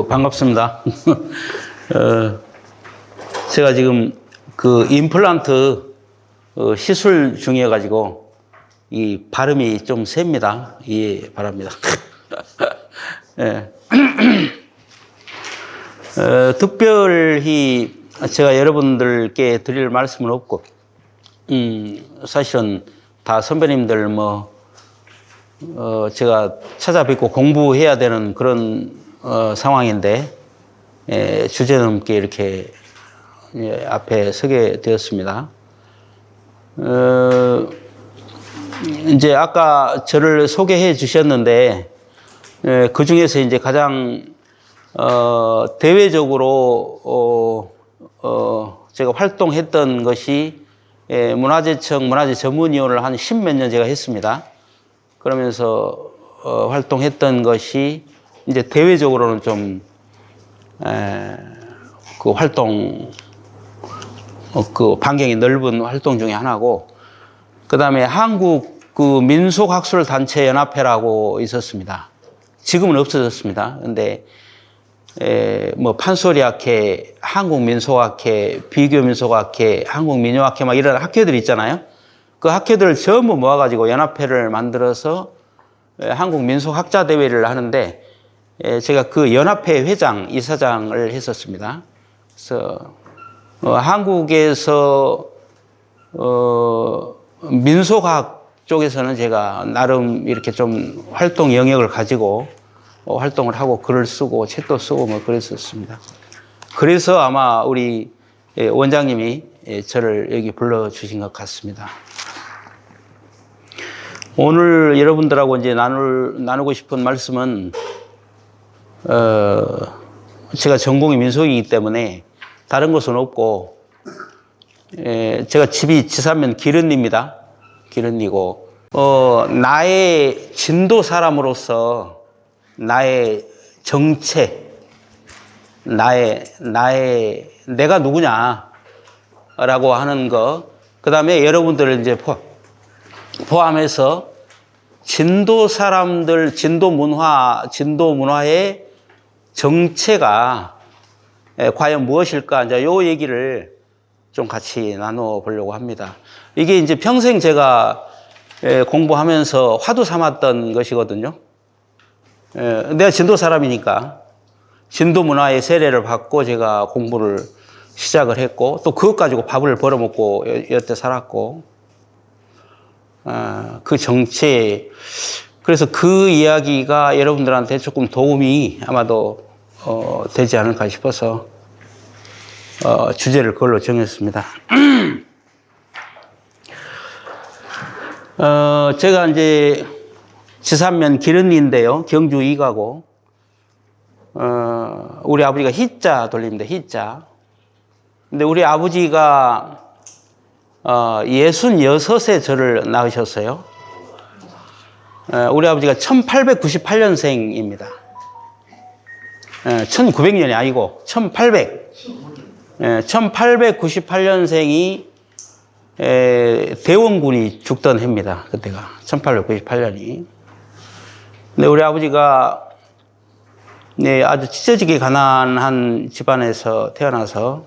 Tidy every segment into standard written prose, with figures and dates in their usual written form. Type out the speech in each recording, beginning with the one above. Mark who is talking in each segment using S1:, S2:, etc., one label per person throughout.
S1: 반갑습니다. 제가 지금 임플란트 시술 중이어가지고 이 발음이 좀 셉니다. 이해 바랍니다. 예. 특별히 제가 여러분들께 드릴 말씀은 없고, 사실은 다 선배님들 제가 찾아뵙고 공부해야 되는 그런 상황인데, 주제넘게 이렇게 앞에 서게 되었습니다. 이제 아까 저를 소개해 주셨는데, 그 중에서 이제 가장, 대외적으로, 제가 활동했던 것이, 문화재청 문화재전문위원을 한 10몇 년 제가 했습니다. 그러면서, 활동했던 것이, 이제 대외적으로는 좀, 그 활동, 반경이 넓은 활동 중에 하나고, 그 다음에 한국 민속학술단체연합회라고 있었습니다. 지금은 없어졌습니다. 근데, 판소리학회, 한국민속학회, 비교민속학회, 한국민요학회 막 이런 학회들이 있잖아요. 그 학회들을 전부 모아가지고 연합회를 만들어서 한국민속학자대회를 하는데, 제가 그 연합회 회장, 이사장을 했었습니다. 그래서, 한국에서, 민속학 쪽에서는 제가 나름 이렇게 좀 활동 영역을 가지고 활동을 하고 글을 쓰고 책도 쓰고 그랬었습니다. 그래서 아마 우리 원장님이 저를 여기 불러주신 것 같습니다. 오늘 여러분들하고 이제 나누고 싶은 말씀은, 제가 전공이 민속이기 때문에 다른 것은 없고, 제가 집이 지산면 기른리입니다. 기른리고, 나의 진도 사람으로서 나의 정체, 내가 누구냐라고 하는 거, 그 다음에 여러분들을 이제 포함해서 진도 사람들, 진도 문화의 정체가 과연 무엇일까, 이제 요 얘기를 좀 같이 나눠 보려고 합니다. 이게 이제 평생 제가 공부하면서 화두 삼았던 것이거든요. 내가 진도 사람이니까 진도 문화의 세례를 받고 제가 공부를 시작을 했고, 또 그것 가지고 밥을 벌어먹고 여태 살았고, 그 정체, 그래서 그 이야기가 여러분들한테 조금 도움이 아마도 되지 않을까 싶어서 주제를 그걸로 정했습니다. 제가 이제 지산면 기른리인데요. 경주 이가고, 우리 아버지가 희자 돌립니다. 희자. 근데 우리 아버지가 66에 저를 낳으셨어요. 우리 아버지가 1898년생입니다. 1900년이 아니고 1898년생이 대원군이 죽던 해입니다. 그때가 1898년이. 근데 우리 아버지가 아주 찢어지게 가난한 집안에서 태어나서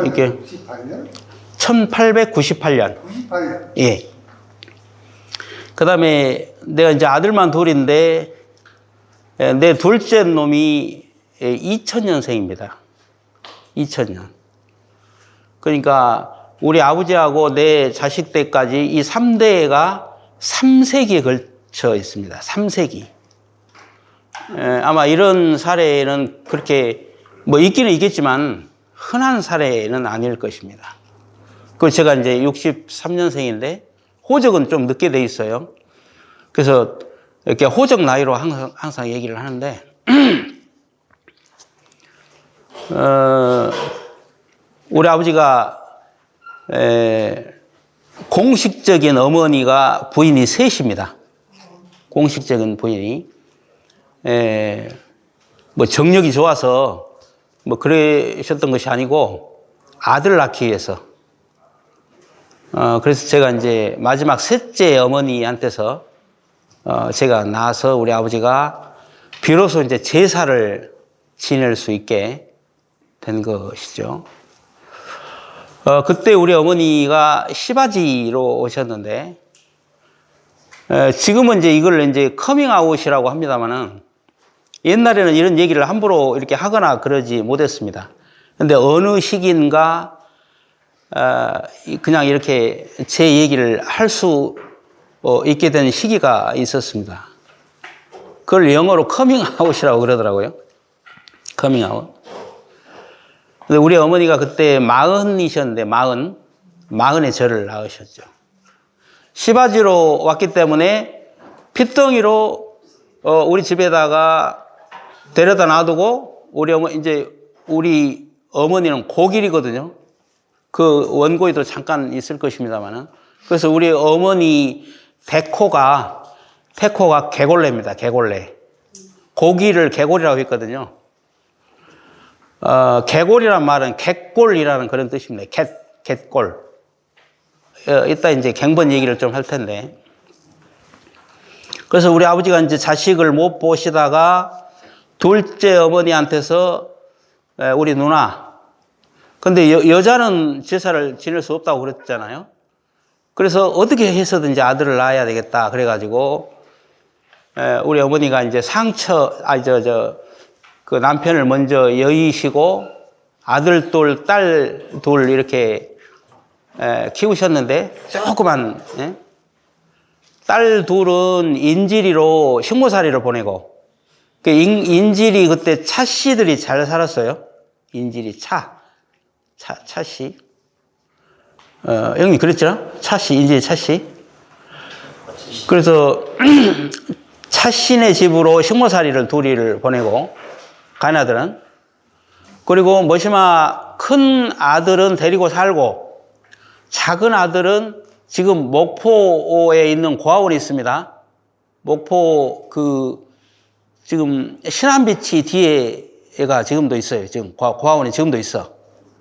S1: 이렇게 1898년. 예. 그 다음에 내가 이제 아들만 둘인데, 내 둘째 놈이 2000년생입니다. 2000년. 그러니까 우리 아버지하고 내 자식 때까지 이 3대가 3세기에 걸쳐 있습니다. 3세기. 아마 이런 사례는 그렇게 있기는 있겠지만 흔한 사례는 아닐 것입니다. 그 제가 이제 63년생인데 호적은 좀 늦게 돼 있어요. 그래서 이렇게 호적 나이로 항상 얘기를 하는데, 우리 아버지가 공식적인 어머니가 부인이 셋입니다. 공식적인 부인이 정력이 좋아서 그러셨던 것이 아니고 아들을 낳기 위해서. 그래서 제가 이제 마지막 셋째 어머니한테서 제가 낳아서 우리 아버지가 비로소 이제 제사를 지낼 수 있게 된 것이죠. 그때 우리 어머니가 시바지로 오셨는데, 지금은 이제 이걸 이제 커밍아웃이라고 합니다만은, 옛날에는 이런 얘기를 함부로 이렇게 하거나 그러지 못했습니다. 근데 어느 시기인가, 그냥 이렇게 제 얘기를 할 수 있게 된 시기가 있었습니다. 그걸 영어로 커밍아웃이라고 그러더라고요. 커밍아웃. 근데 우리 어머니가 그때 40이셨는데, 40의 저를 낳으셨죠. 시바지로 왔기 때문에 핏덩이로 우리 집에다가 데려다 놔두고, 우리 어머니는 고길이거든요. 그 원고에도 잠깐 있을 것입니다만은. 그래서 우리 어머니 태코가 개골레입니다. 개골레. 고기를 개골이라고 했거든요. 개골이란 말은 갯골이라는 그런 뜻입니다. 갯골. 이따 이제 갱번 얘기를 좀 할 텐데. 그래서 우리 아버지가 이제 자식을 못 보시다가 둘째 어머니한테서 우리 누나. 근데 여자는 제사를 지낼 수 없다고 그랬잖아요. 그래서 어떻게 해서든지 아들을 낳아야 되겠다. 그래가지고 우리 어머니가 이제 그 남편을 먼저 여의시고 아들 둘, 딸 둘 이렇게 키우셨는데 조그만 딸 둘은 인질이로 식모살이를 보내고 인질이 그때 차씨들이 잘 살았어요. 인질이 차씨. 형님 그랬죠? 차씨, 인질이 차씨. 그래서 차씨네 집으로 식모살이를 둘이를 보내고 가나들은. 그리고 머시마 큰 아들은 데리고 살고 작은 아들은 지금 목포에 있는 고아원이 있습니다. 목포 지금 신안비치 뒤에가 지금도 있어요. 지금 고아원이 지금도 있어.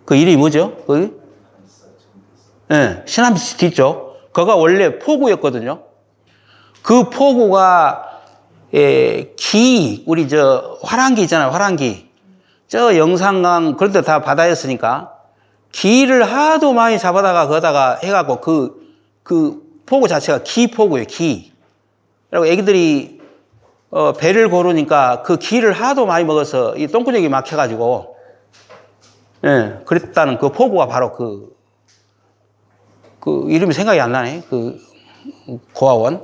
S1: 그 이름이 뭐죠? 거기? 네, 신안비치 뒤쪽. 거가 원래 포구였거든요. 그 포구가 우리 화랑기 있잖아요. 화랑기. 영산강 그런 데 다 바다였으니까 기를 하도 많이 잡아다가 거다가 해갖고 그 포구 자체가 기포구예요. 기. 그리고 애기들이 배를 고르니까 그 기를 하도 많이 먹어서 이 똥구멍이 막혀가지고 그랬다는 그 포구가 바로 그 이름이 생각이 안 나네. 그 고아원.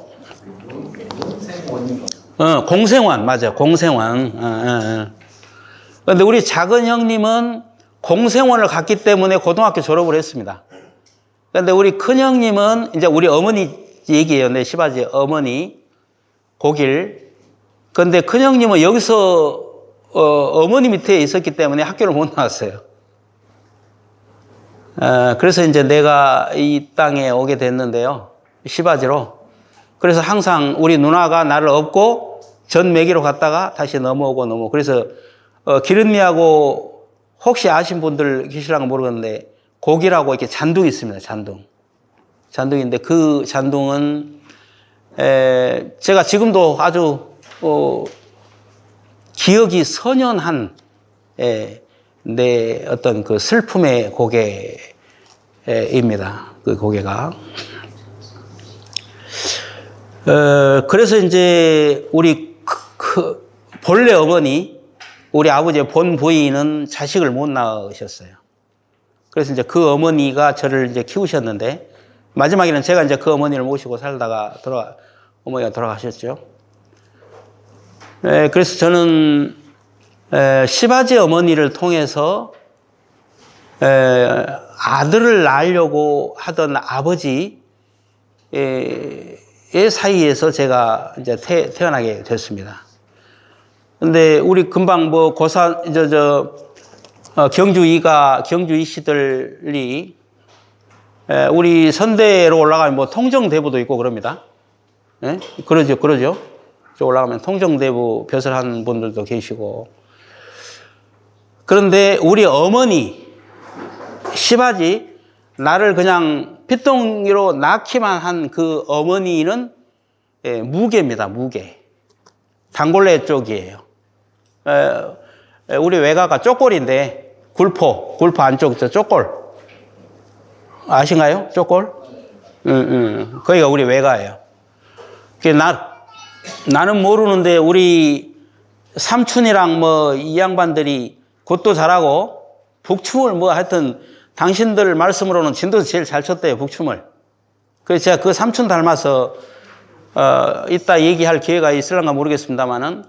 S1: 공생원 맞아. 공생원. 그런데 우리 작은 형님은 공생원을 갔기 때문에 고등학교 졸업을 했습니다. 그런데 우리 큰 형님은 이제 우리 어머니 얘기예요. 내 시바지 어머니 고길. 그런데 큰 형님은 여기서 어머니 밑에 있었기 때문에 학교를 못 나왔어요. 그래서 이제 내가 이 땅에 오게 됐는데요. 시바지로. 그래서 항상 우리 누나가 나를 업고 전 매기로 갔다가 다시 넘어오고. 그래서 기른미하고 혹시 아신 분들 계실랑가 모르겠는데 고기라고 이렇게 잔둥이 있습니다. 잔둥인데 그 잔둥은 제가 지금도 아주 기억이 선연한 내 어떤 그 슬픔의 고개입니다. 그 고개가. 그래서 이제 우리 본래 어머니, 우리 아버지의 본 부인은 자식을 못 낳으셨어요. 그래서 이제 그 어머니가 저를 이제 키우셨는데, 마지막에는 제가 이제 그 어머니를 모시고 살다가 어머니가 돌아가셨죠. 그래서 저는 시바지 어머니를 통해서 아들을 낳으려고 하던 아버지의 사이에서 제가 이제 태어나게 됐습니다. 근데 우리 금방 경주 이 씨들이 우리 선대로 올라가면 통정대부도 있고 그럽니다. 예? 그러죠. 저 올라가면 통정대부 벼슬한 분들도 계시고. 그런데 우리 어머니, 시바지, 나를 그냥 핏덩이로 낳기만 한 그 어머니는 무계입니다, 무계. 단골레 쪽이에요. 우리 외가가 쪽골인데, 굴포 안쪽 저 쪽골. 아신가요? 쪽골? 거기가 우리 외가예요. 나는 모르는데 우리 삼촌이랑 뭐 이 양반들이 굿도 잘하고 북춤을 뭐 하여튼 당신들 말씀으로는 진도에서 제일 잘 췄대요, 북춤을. 그래서 제가 그 삼촌 닮아서 이따 얘기할 기회가 있을런가 모르겠습니다만은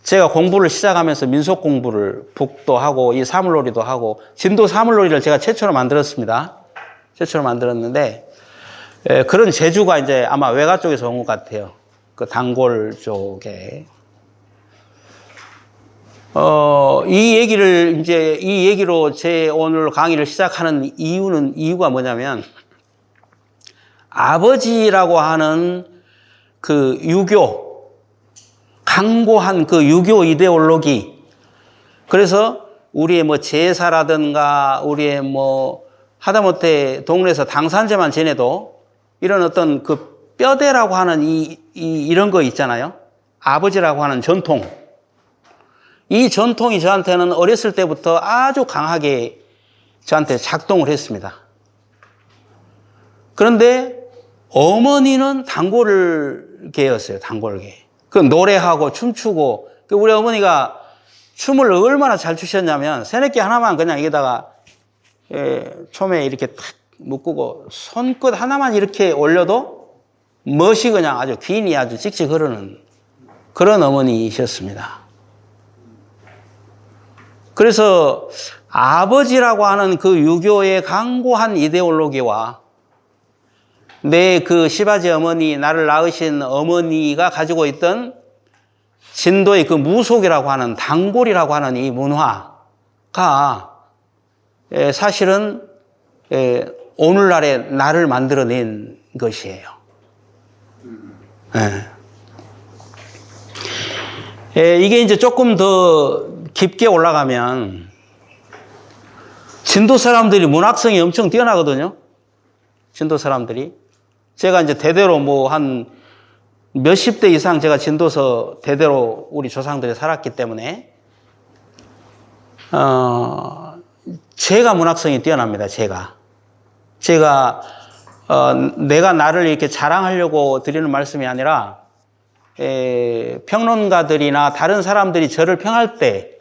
S1: 제가 공부를 시작하면서 민속 공부를 북도 하고 이 사물놀이도 하고 진도 사물놀이를 제가 최초로 만들었습니다. 최초로 만들었는데 그런 재주가 이제 아마 외가 쪽에서 온 것 같아요. 그 단골 쪽에. 이 얘기로 제 오늘 강의를 시작하는 이유가 뭐냐면, 아버지라고 하는 그 강고한 그 유교 이데올로기. 그래서 우리의 뭐 제사라든가, 우리의 뭐, 하다못해 동네에서 당산제만 지내도 이런 어떤 그 뼈대라고 하는 이런 거 있잖아요. 아버지라고 하는 전통. 이 전통이 저한테는 어렸을 때부터 아주 강하게 저한테 작동을 했습니다. 그런데 어머니는 단골계였어요, 단골계. 그 노래하고 춤추고, 우리 어머니가 춤을 얼마나 잘 추셨냐면, 새내끼 하나만 그냥 여기다가, 촘에 이렇게 탁 묶고, 손끝 하나만 이렇게 올려도 멋이 그냥 아주 귀인이 아주 찍찍 흐르는 그런 어머니이셨습니다. 그래서 아버지라고 하는 그 유교의 강고한 이데올로기와 내 그 시바지 어머니, 나를 낳으신 어머니가 가지고 있던 진도의 그 무속이라고 하는 단골이라고 하는 이 문화가 사실은 오늘날의 나를 만들어낸 것이에요. 이게 이제 조금 더 깊게 올라가면 진도 사람들이 문학성이 엄청 뛰어나거든요. 진도 사람들이. 제가 이제 대대로 뭐 한 몇십 대 이상 제가 진도서 대대로 우리 조상들이 살았기 때문에 제가 문학성이 뛰어납니다. 제가 내가 나를 이렇게 자랑하려고 드리는 말씀이 아니라 평론가들이나 다른 사람들이 저를 평할 때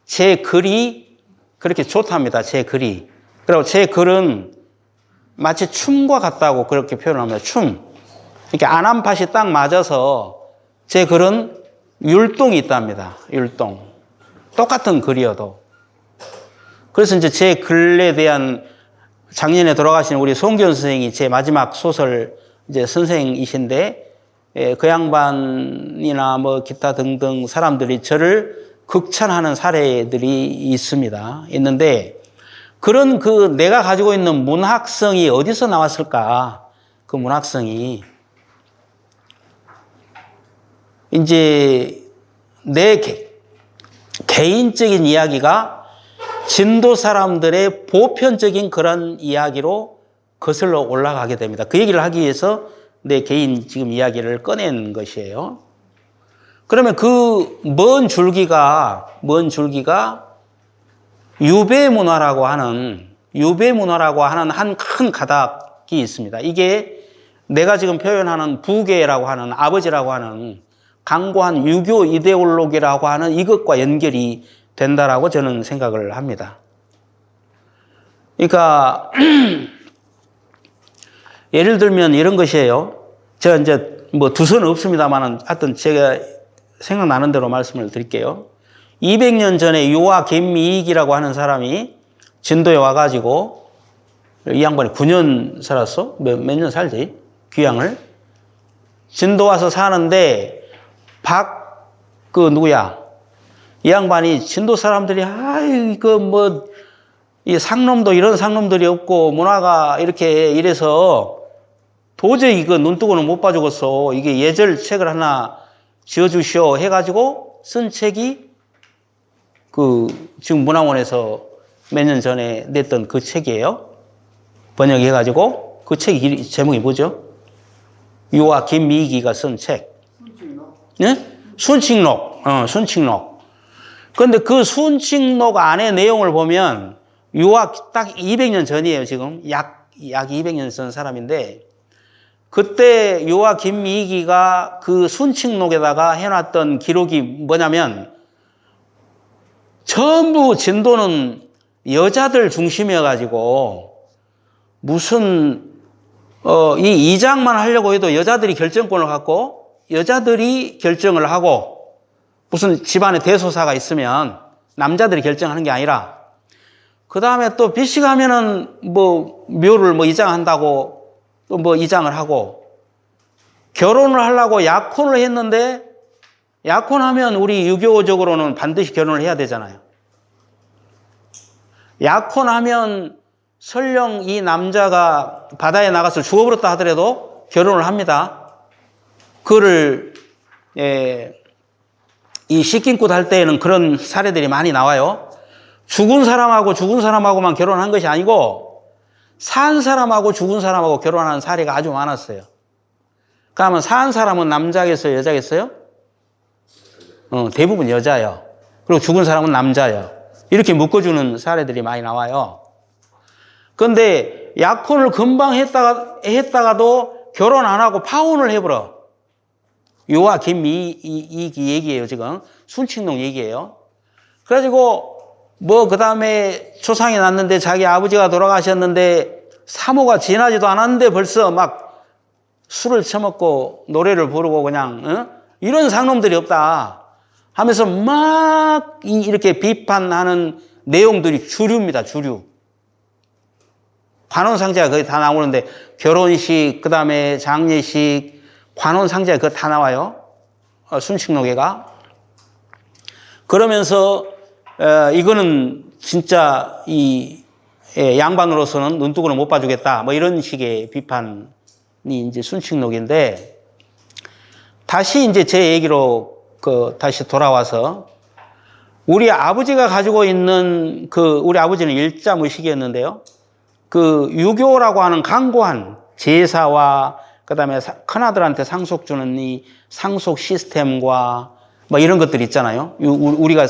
S1: 제 글이 그렇게 좋답니다. 제 글이. 그리고 제 글은 마치 춤과 같다고 그렇게 표현합니다. 춤. 이렇게 안암팟이 딱 맞아서 제 글은 율동이 있답니다. 율동. 똑같은 글이어도. 그래서 이제 제 글에 대한 작년에 돌아가신 우리 송기현 선생이 제 마지막 소설 이제 선생이신데, 그 양반이나 뭐 기타 등등 사람들이 저를 극찬하는 사례들이 있는데, 그런 그 내가 가지고 있는 문학성이 어디서 나왔을까? 그 문학성이 이제 내 개인적인 이야기가 진도 사람들의 보편적인 그런 이야기로 거슬러 올라가게 됩니다. 그 얘기를 하기 위해서 내 개인 지금 이야기를 꺼낸 것이에요. 그러면 그 먼 줄기가 유배 문화라고 하는 한 큰 가닥이 있습니다. 이게 내가 지금 표현하는 부계라고 하는 아버지라고 하는 강고한 유교 이데올로기라고 하는 이것과 연결이 된다라고 저는 생각을 합니다. 그러니까 예를 들면 이런 것이에요. 제가 이제 뭐 두서는 없습니다만은 하여튼 제가 생각나는 대로 말씀을 드릴게요. 200년 전에 요하 김미익이라고 하는 사람이 진도에 와가지고, 이 양반이 9년 살았어? 몇 년 살지? 귀향을. 진도 와서 사는데, 이 양반이 진도 사람들이, 이 상놈도 이런 상놈들이 없고, 문화가 이렇게 이래서 도저히 눈 뜨고는 못 봐주겠어. 이게 예절 책을 하나 지어주시오. 해가지고 쓴 책이 지금 문화원에서 몇 년 전에 냈던 그 책이에요. 번역해가지고. 그 책 제목이 뭐죠? 유아 김미기가 쓴 책. 순칙록? 네? 순칙록. 순칙록. 그런데 그 순칙록 안의 내용을 보면 유학 딱 200년 전이에요, 지금. 약 200년 전 사람인데, 그때 유아 김미기가 그 순칙록에다가 해놨던 기록이 뭐냐면, 전부 진도는 여자들 중심이어가지고, 무슨, 이 이장만 하려고 해도 여자들이 결정권을 갖고, 여자들이 결정을 하고, 무슨 집안에 대소사가 있으면 남자들이 결정하는 게 아니라, 그 다음에 또 빚이 가면은 뭐 묘를 뭐 이장한다고 또 뭐 이장을 하고, 결혼을 하려고 약혼을 했는데 약혼하면 우리 유교적으로는 반드시 결혼을 해야 되잖아요. 약혼하면 설령 이 남자가 바다에 나가서 죽어버렸다 하더라도 결혼을 합니다. 그거를 이 시kin굿 할 때에는 그런 사례들이 많이 나와요. 죽은 사람하고만 결혼한 것이 아니고 산 사람하고 죽은 사람하고 결혼하는 사례가 아주 많았어요. 그러면 산 사람은 남자겠어요, 여자겠어요? 대부분 여자예요. 그리고 죽은 사람은 남자예요. 이렇게 묶어주는 사례들이 많이 나와요. 그런데 약혼을 금방 했다가도 결혼 안 하고 파혼을 해버려. 요와 김이 얘기예요, 지금. 순칙록 얘기예요. 그래가지고 그 다음에 초상이 났는데 자기 아버지가 돌아가셨는데 사모가 지나지도 않았는데 벌써 막 술을 처먹고 노래를 부르고 그냥, 이런 상놈들이 없다 하면서 막 이렇게 비판하는 내용들이 주류입니다, 주류. 관혼상제가 거의 다 나오는데 결혼식, 그 다음에 장례식, 관혼상제가 거의 다 나와요. 순칙록에가. 그러면서 이거는 진짜 이 양반으로서는 눈뜨고는 못 봐주겠다. 뭐 이런 식의 비판이 이제 순칙록인데, 다시 이제 제 얘기로 다시 돌아와서 우리 아버지가 가지고 있는 우리 아버지는 일자무식이었는데요. 유교라고 하는 강고한 제사와 그다음에 큰아들한테 상속 주는 이 상속 시스템과 뭐 이런 것들 있잖아요. 우리가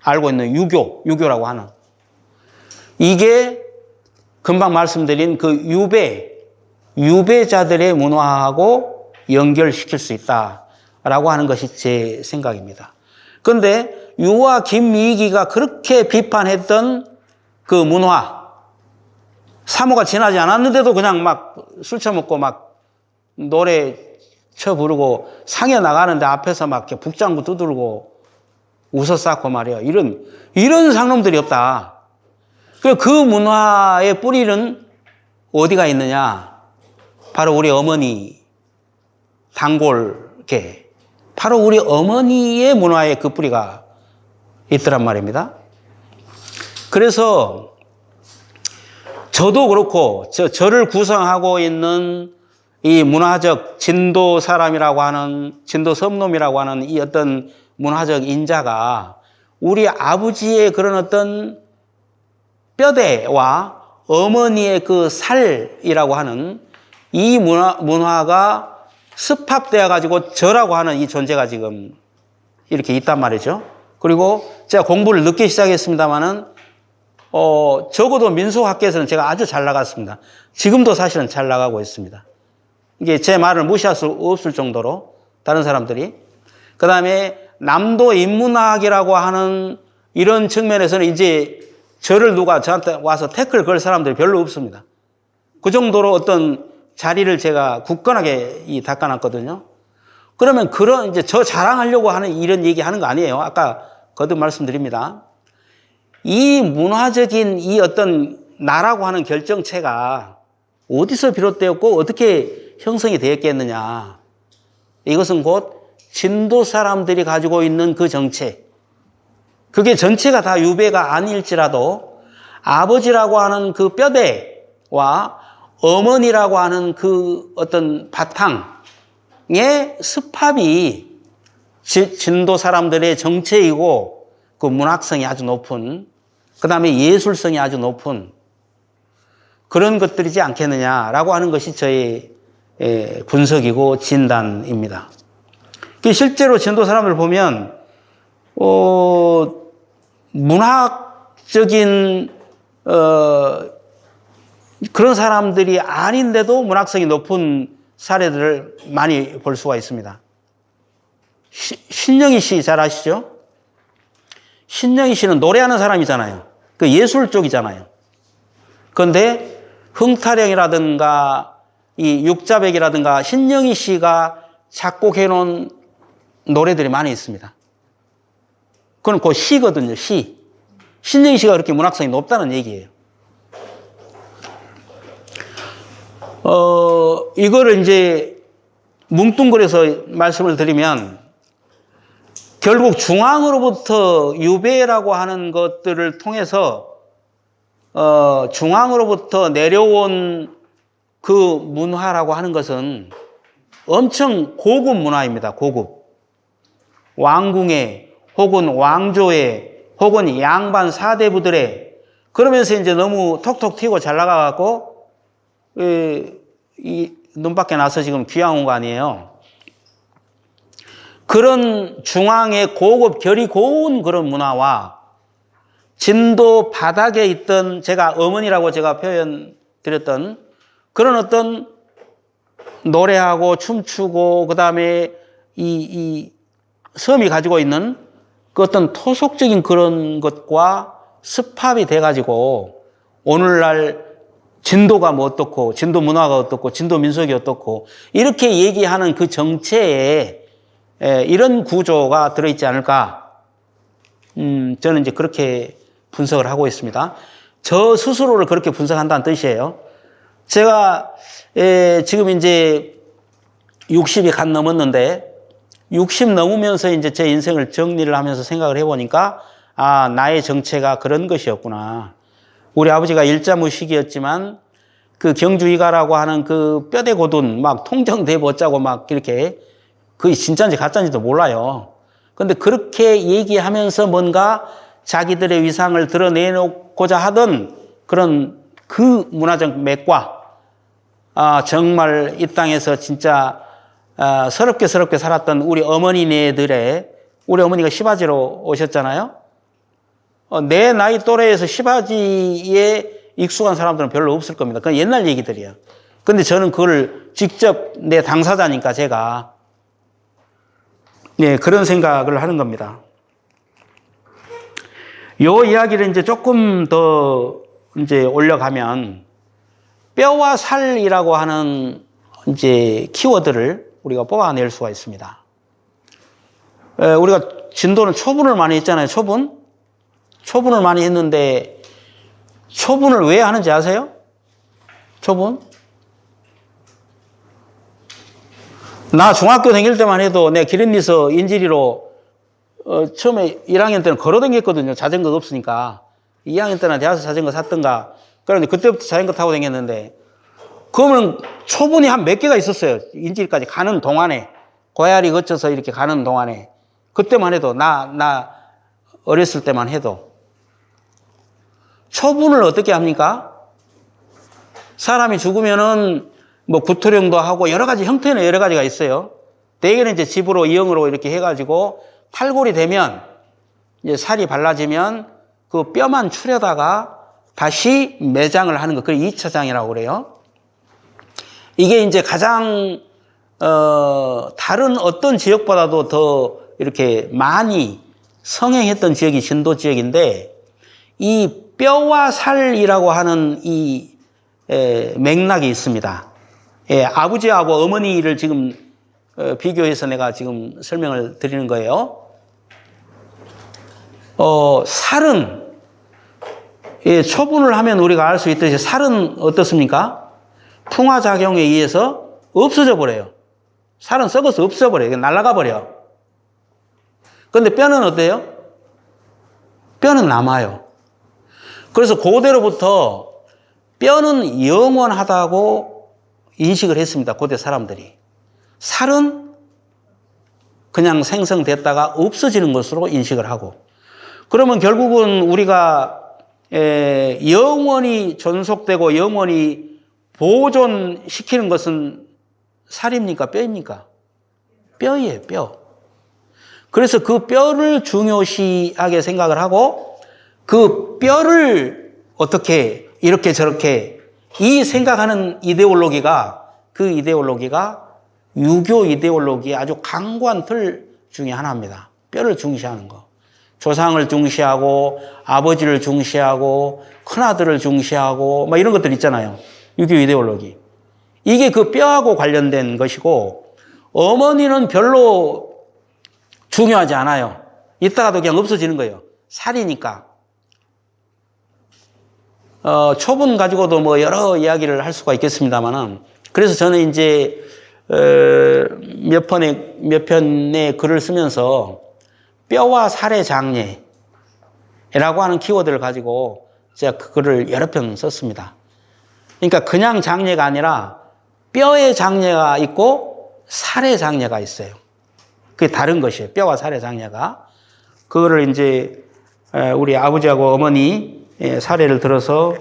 S1: 알고 있는 유교라고 하는. 이게 금방 말씀드린 유배자들의 문화하고 연결시킬 수 있다라고 하는 것이 제 생각입니다. 그런데 유아 김미기가 그렇게 비판했던 그 문화, 사모가 지나지 않았는데도 그냥 막 술 처먹고 막 노래 쳐 부르고 상에 나가는데 앞에서 막 이렇게 북장구 두들고 웃어싸고 말이야. 이런 상놈들이 없다. 그 문화의 뿌리는 어디가 있느냐? 바로 우리 어머니 단골계. 바로 우리 어머니의 문화에 그 뿌리가 있더란 말입니다. 그래서 저도 그렇고 저를 구성하고 있는 이 문화적 진도 사람이라고 하는, 진도 섬놈이라고 하는 이 어떤 문화적 인자가 우리 아버지의 그런 어떤 뼈대와 어머니의 그 살이라고 하는 이 문화가 습합되어 가지고 저라고 하는 이 존재가 지금 이렇게 있단 말이죠. 그리고 제가 공부를 늦게 시작했습니다만은 적어도 민속학계에서는 제가 아주 잘 나갔습니다. 지금도 사실은 잘 나가고 있습니다. 이게 제 말을 무시할 수 없을 정도로 다른 사람들이. 그 다음에 남도 인문학이라고 하는 이런 측면에서는 이제 저를 누가 저한테 와서 태클 걸 사람들이 별로 없습니다. 그 정도로 어떤 자리를 제가 굳건하게 닦아놨거든요. 그러면 이제 저 자랑하려고 하는 이런 얘기 하는 거 아니에요. 아까 거듭 말씀드립니다. 이 문화적인 이 어떤 나라고 하는 결정체가 어디서 비롯되었고 어떻게 형성이 되었겠느냐. 이것은 곧 진도 사람들이 가지고 있는 그 정체. 그게 전체가 다 유배가 아닐지라도 아버지라고 하는 그 뼈대와 어머니라고 하는 그 어떤 바탕의 습합이 진도 사람들의 정체이고 그 문학성이 아주 높은, 그 다음에 예술성이 아주 높은 그런 것들이지 않겠느냐라고 하는 것이 저의 분석이고 진단입니다. 실제로 진도 사람을 보면 문학적인 그런 사람들이 아닌데도 문학성이 높은 사례들을 많이 볼 수가 있습니다. 신영희 씨 잘 아시죠? 신영희 씨는 노래하는 사람이잖아요. 그 예술 쪽이잖아요. 그런데 흥타령이라든가 이 육자백이라든가 신영희 씨가 작곡해 놓은 노래들이 많이 있습니다. 그건 그 시거든요, 시. 신영희 씨가 그렇게 문학성이 높다는 얘기예요. 이거를 이제 뭉뚱그려서 말씀을 드리면 결국 중앙으로부터 유배라고 하는 것들을 통해서 중앙으로부터 내려온 그 문화라고 하는 것은 엄청 고급 문화입니다. 고급. 왕궁의 혹은 왕조의 혹은 양반 사대부들의 그러면서 이제 너무 톡톡 튀고 잘 나가갖고 이 눈밖에 나서 지금 귀향 온 거 아니에요. 그런 중앙의 고급 결이 고운 그런 문화와 진도 바닥에 있던 제가 어머니라고 제가 표현 드렸던 그런 어떤 노래하고 춤추고 그다음에 이 섬이 가지고 있는 그 어떤 토속적인 그런 것과 습합이 돼가지고 오늘날 진도가 뭐 어떻고 진도 문화가 어떻고 진도 민속이 어떻고 이렇게 얘기하는 그 정체에 이런 구조가 들어있지 않을까. 저는 이제 그렇게 분석을 하고 있습니다. 저 스스로를 그렇게 분석한다는 뜻이에요. 제가 지금 이제 60이 갓 넘었는데 60 넘으면서 이제 제 인생을 정리를 하면서 생각을 해보니까 아, 나의 정체가 그런 것이었구나. 우리 아버지가 일자무식이었지만 그 경주이가라고 하는 그 뼈대 고든 막 통정대 못자고 막 이렇게 그게 진짜인지 가짜인지도 몰라요. 근데 그렇게 얘기하면서 뭔가 자기들의 위상을 드러내놓고자 하던 그런 그 문화적 맥과 정말 이 땅에서 진짜 서럽게 살았던 우리 어머니네들의 우리 어머니가 시바지로 오셨잖아요. 내 나이 또래에서 시바지에 익숙한 사람들은 별로 없을 겁니다. 그건 옛날 얘기들이에요. 근데 저는 그걸 직접 내 당사자니까 제가 그런 생각을 하는 겁니다. 요 이야기를 이제 조금 더 이제 올려가면 뼈와 살이라고 하는 이제 키워드를 우리가 뽑아낼 수가 있습니다. 우리가 진도는 초분을 많이 했잖아요. 초분을 많이 했는데 초분을 왜 하는지 아세요? 초분? 나 중학교 다닐 때만 해도 내 기린리서 인지리로 처음에 1학년 때는 걸어 다녔거든요. 자전거가 없으니까. 2학년 때는 대학에서 자전거 샀던가. 그런데 그때부터 자전거 타고 다녔는데 그러면 초분이 한 몇 개가 있었어요. 인지리까지 가는 동안에. 고야리 거쳐서 이렇게 가는 동안에. 그때만 해도 나 어렸을 때만 해도. 초분을 어떻게 합니까? 사람이 죽으면은 뭐 구토령도 하고 여러 가지 형태는 여러 가지가 있어요. 대개는 이제 집으로 이형으로 이렇게 해가지고 탈골이 되면 이제 살이 발라지면 그 뼈만 추려다가 다시 매장을 하는 거. 그걸 2차장이라고 그래요. 이게 이제 가장 다른 어떤 지역보다도 더 이렇게 많이 성행했던 지역이 진도 지역인데 이 뼈와 살이라고 하는 이 맥락이 있습니다. 아버지하고 어머니를 지금 비교해서 내가 지금 설명을 드리는 거예요. 살은 초분을 하면 우리가 알 수 있듯이 살은 어떻습니까? 풍화작용에 의해서 없어져 버려요. 살은 썩어서 없어져 버려요. 날아가 버려. 그런데 뼈는 어때요? 뼈는 남아요. 그래서 고대로부터 뼈는 영원하다고 인식을 했습니다. 고대 사람들이. 살은 그냥 생성됐다가 없어지는 것으로 인식을 하고. 그러면 결국은 우리가 영원히 존속되고 영원히 보존시키는 것은 살입니까? 뼈입니까? 뼈예요, 뼈. 그래서 그 뼈를 중요시하게 생각을 하고 그 뼈를 어떻게 이렇게 저렇게 이 생각하는 이데올로기가 그 이데올로기가 유교 이데올로기의 아주 강고한 틀 중에 하나입니다. 뼈를 중시하는 거. 조상을 중시하고 아버지를 중시하고 큰아들을 중시하고 막 이런 것들 있잖아요. 유교 이데올로기. 이게 그 뼈하고 관련된 것이고 어머니는 별로 중요하지 않아요. 이따가도 그냥 없어지는 거예요. 살이니까. 초분 가지고도 뭐 여러 이야기를 할 수가 있겠습니다만은 그래서 저는 이제 몇 편의 글을 쓰면서 뼈와 살의 장례라고 하는 키워드를 가지고 제가 그 글을 여러 편 썼습니다. 그러니까 그냥 장례가 아니라 뼈의 장례가 있고 살의 장례가 있어요. 그게 다른 것이에요. 뼈와 살의 장례가. 그거를 이제 우리 아버지하고 어머니 사례를 들어서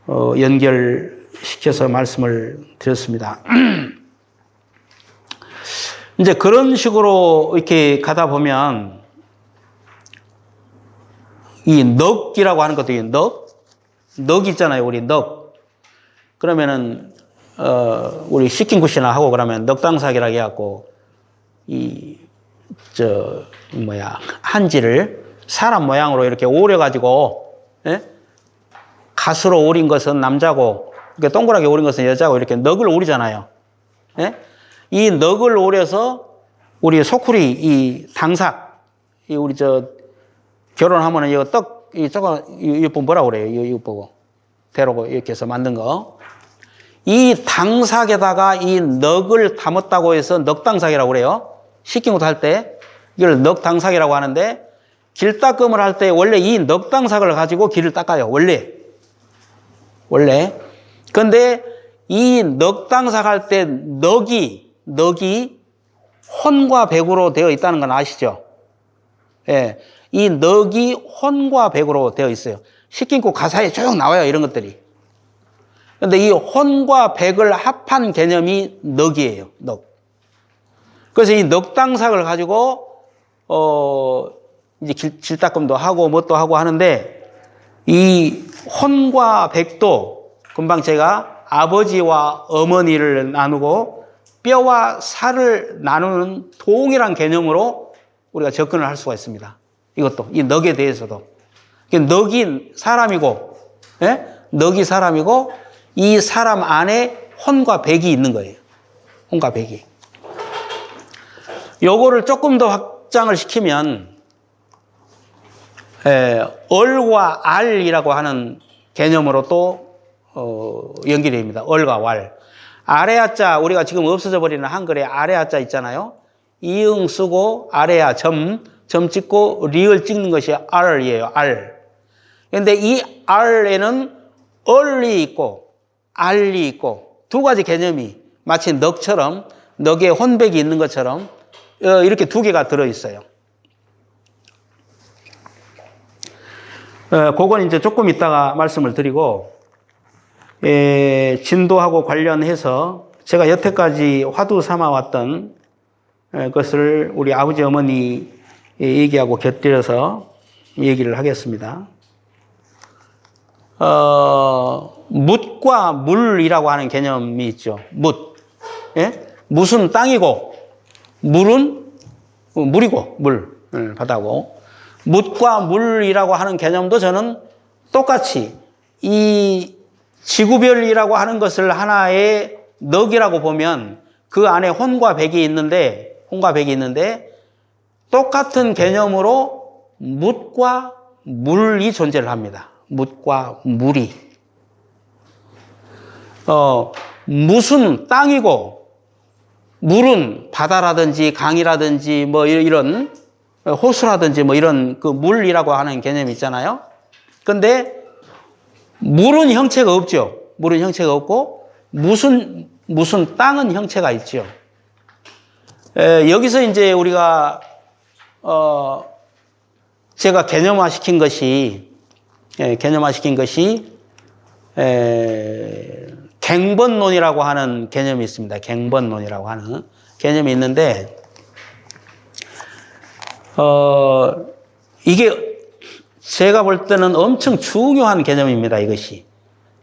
S1: 연결시켜서 말씀을 드렸습니다. 이제 그런 식으로 이렇게 가다 보면 이 넉이라고 하는 것도 넉 있잖아요. 우리 넉. 그러면은 우리 시킨굿이나 하고 그러면 넉당삭이라고 해갖고 한지를 사람 모양으로 이렇게 오려가지고, 예? 가수로 오린 것은 남자고, 이렇게 동그랗게 오린 것은 여자고, 이렇게 넉을 오리잖아요. 예? 이 넉을 오려서, 우리 소쿠리, 이 당삭, 우리 결혼하면은 이거 이거 뭐라 그래요? 이거 보고. 대로고 이렇게 해서 만든 거. 이 당삭에다가 이 넉을 담았다고 해서 넉당삭이라고 그래요. 시킨 것도 할 때. 이걸 넉당삭이라고 하는데, 길 닦음을 할 때 원래 이 넉당삭을 가지고 길을 닦아요. 원래. 근데 이 넉당삭 할 때 넉이 혼과 백으로 되어 있다는 건 아시죠? 예. 이 넉이 혼과 백으로 되어 있어요. 시킨고 가사에 쭉 나와요. 이런 것들이. 근데 이 혼과 백을 합한 개념이 넉이에요. 넉. 그래서 이 넉당삭을 가지고 이제 길 닦음도 하고 뭣도 하고 하는데 이 혼과 백도 금방 제가 아버지와 어머니를 나누고 뼈와 살을 나누는 동일한 개념으로 우리가 접근을 할 수가 있습니다. 이것도 이 넉에 대해서도 넉이 사람이고, 예? 넉이 사람이고 이 사람 안에 혼과 백이 있는 거예요. 혼과 백이. 요거를 조금 더 확장을 시키면 얼과 알이라고 하는 개념으로 또 연결이 됩니다. 얼과 왈. 아래아자, 우리가 지금 없어져 버리는 한글에 아래아자 있잖아요. 이응 쓰고 아래아 점 찍고 리을 찍는 것이 알이에요. 알. 그런데 이 알에는 얼이 있고 알이 있고 두 가지 개념이 마치 넉처럼 넉에 혼백이 있는 것처럼 이렇게 두 개가 들어있어요. 그건 이제 조금 이따가 말씀을 드리고, 진도하고 관련해서 제가 여태까지 화두 삼아왔던 것을 우리 아버지 어머니 얘기하고 곁들여서 얘기를 하겠습니다. 묻과 물이라고 하는 개념이 있죠. 묻. 예? 묻은 땅이고, 물은 물이고, 바다고. 묻과 물이라고 하는 개념도 저는 똑같이 이 지구별이라고 하는 것을 하나의 넉이라고 보면 그 안에 혼과 백이 있는데 똑같은 개념으로 묻과 물이 존재를 합니다. 묻과 물이. 묻은 땅이고 물은 바다라든지 강이라든지 뭐 이런 호수라든지 뭐 이런 그 물이라고 하는 개념이 있잖아요. 근데 물은 형체가 없죠. 물은 형체가 없고 무슨 땅은 형체가 있죠. 여기서 이제 우리가 제가 개념화시킨 것이 갱번론이라고 하는 개념이 있습니다. 갱번론이라고 하는 개념이 있는데 이게 제가 볼 때는 엄청 중요한 개념입니다, 이것이.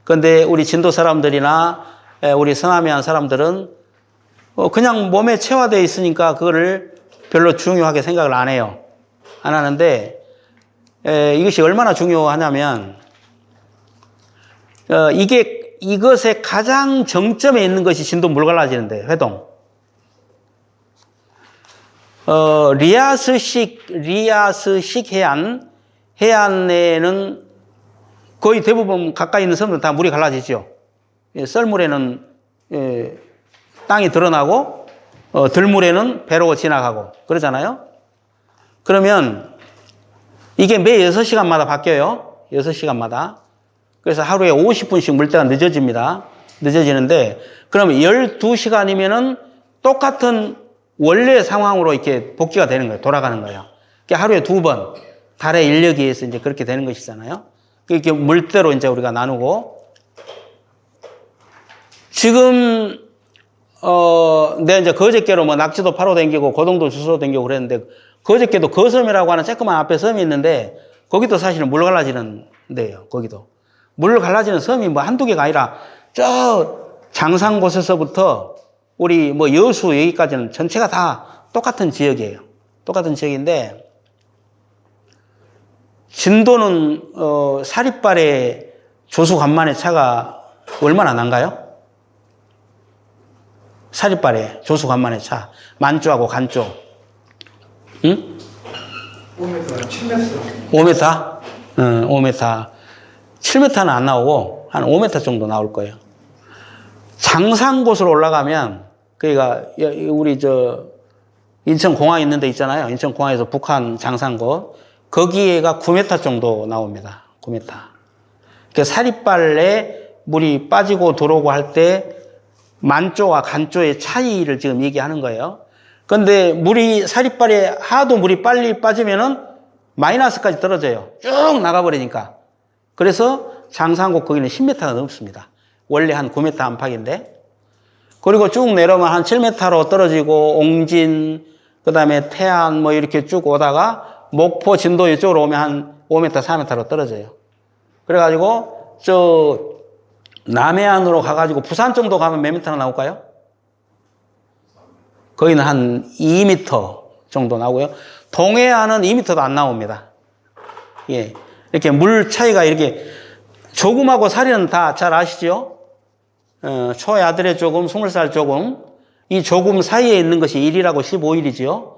S1: 그런데 우리 진도 사람들이나 우리 서남이한 사람들은 그냥 몸에 체화되어 있으니까 그거를 별로 중요하게 생각을 안 해요. 안 하는데 이것이 얼마나 중요하냐면 이것의 가장 정점에 있는 것이 진도 물 갈라지는데 회동. 리아스식 해안에는 거의 대부분 가까이 있는 섬들은 다 물이 갈라지죠. 썰물에는 땅이 드러나고 들물에는 배로 지나가고 그러잖아요. 그러면 이게 매 6시간마다 바뀌어요. 6시간마다. 그래서 하루에 50분씩 물때가 늦어집니다. 늦어지는데 그러면 12시간이면은 똑같은 원래 상황으로 이렇게 복귀가 되는 거예요. 돌아가는 거예요. 그러니까 하루에 2번 달의 인력에 의해서 이제 그렇게 되는 것이잖아요. 이렇게 물대로 이제 우리가 나누고 지금 내가 이제 거제께로 뭐 낙지도 파로 댕기고 고동도 주스로 댕기고 그랬는데 거제께도 거섬이라고 하는 조그만 앞에 섬이 있는데 거기도 사실은 물 갈라지는 데예요. 거기도 물 갈라지는 섬이 뭐 한두 개가 아니라 저 장산 곳에서부터 우리 뭐 여수 여기까지는 전체가 다 똑같은 지역이에요. 똑같은 지역인데 진도는 사리발에 조수 간만의 차가 얼마나 난가요? 사리발에 조수 간만의 차 만조하고 간조. 응?
S2: 5m, 7m.
S1: 5m? 응, 5m. 7m는 안 나오고 한 5m 정도 나올 거예요. 장산 곳으로 올라가면 그러니까 우리 인천공항 있는 데 있잖아요. 인천공항에서 북한 장산곳 거기에가 9m 정도 나옵니다. 9m. 그 사리발에 물이 빠지고 들어오고 할 때 만조와 간조의 차이를 지금 얘기하는 거예요. 그런데 물이 사리발에 하도 물이 빨리 빠지면은 마이너스까지 떨어져요. 쭉 나가버리니까. 그래서 장산곳 거기는 10m가 넘습니다. 원래 한 9m 안팎인데. 그리고 쭉 내려오면 한 7m로 떨어지고 옹진, 그 다음에 태안 뭐 이렇게 쭉 오다가 목포, 진도 이쪽으로 오면 한 5m, 4m로 떨어져요. 그래가지고 저 남해안으로 가가지고 부산 정도 가면 몇 미터나 나올까요? 거기는 한 2m 정도 나오고요. 동해안은 2m도 안 나옵니다. 예. 이렇게 물 차이가 이렇게 조금하고 사리는 다 잘 아시죠? 초의 아들의 조금, 20살 조금. 이 조금 사이에 있는 것이 1이라고 15일이지요.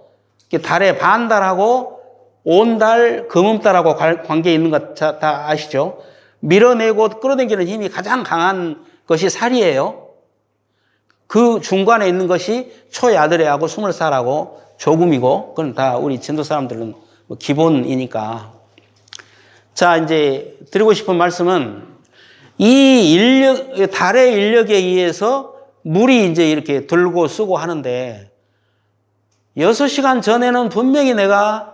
S1: 달에 반달하고 온달, 금음달하고 관계에 있는 것 다 아시죠? 밀어내고 끌어당기는 힘이 가장 강한 것이 살이에요. 그 중간에 있는 것이 초의 아들의 하고 20살하고 조금이고, 그건 다 우리 진도 사람들은 기본이니까. 자, 이제 드리고 싶은 말씀은 이 달의 인력에 의해서 물이 이제 이렇게 들고 쓰고 하는데 6시간 전에는 분명히 내가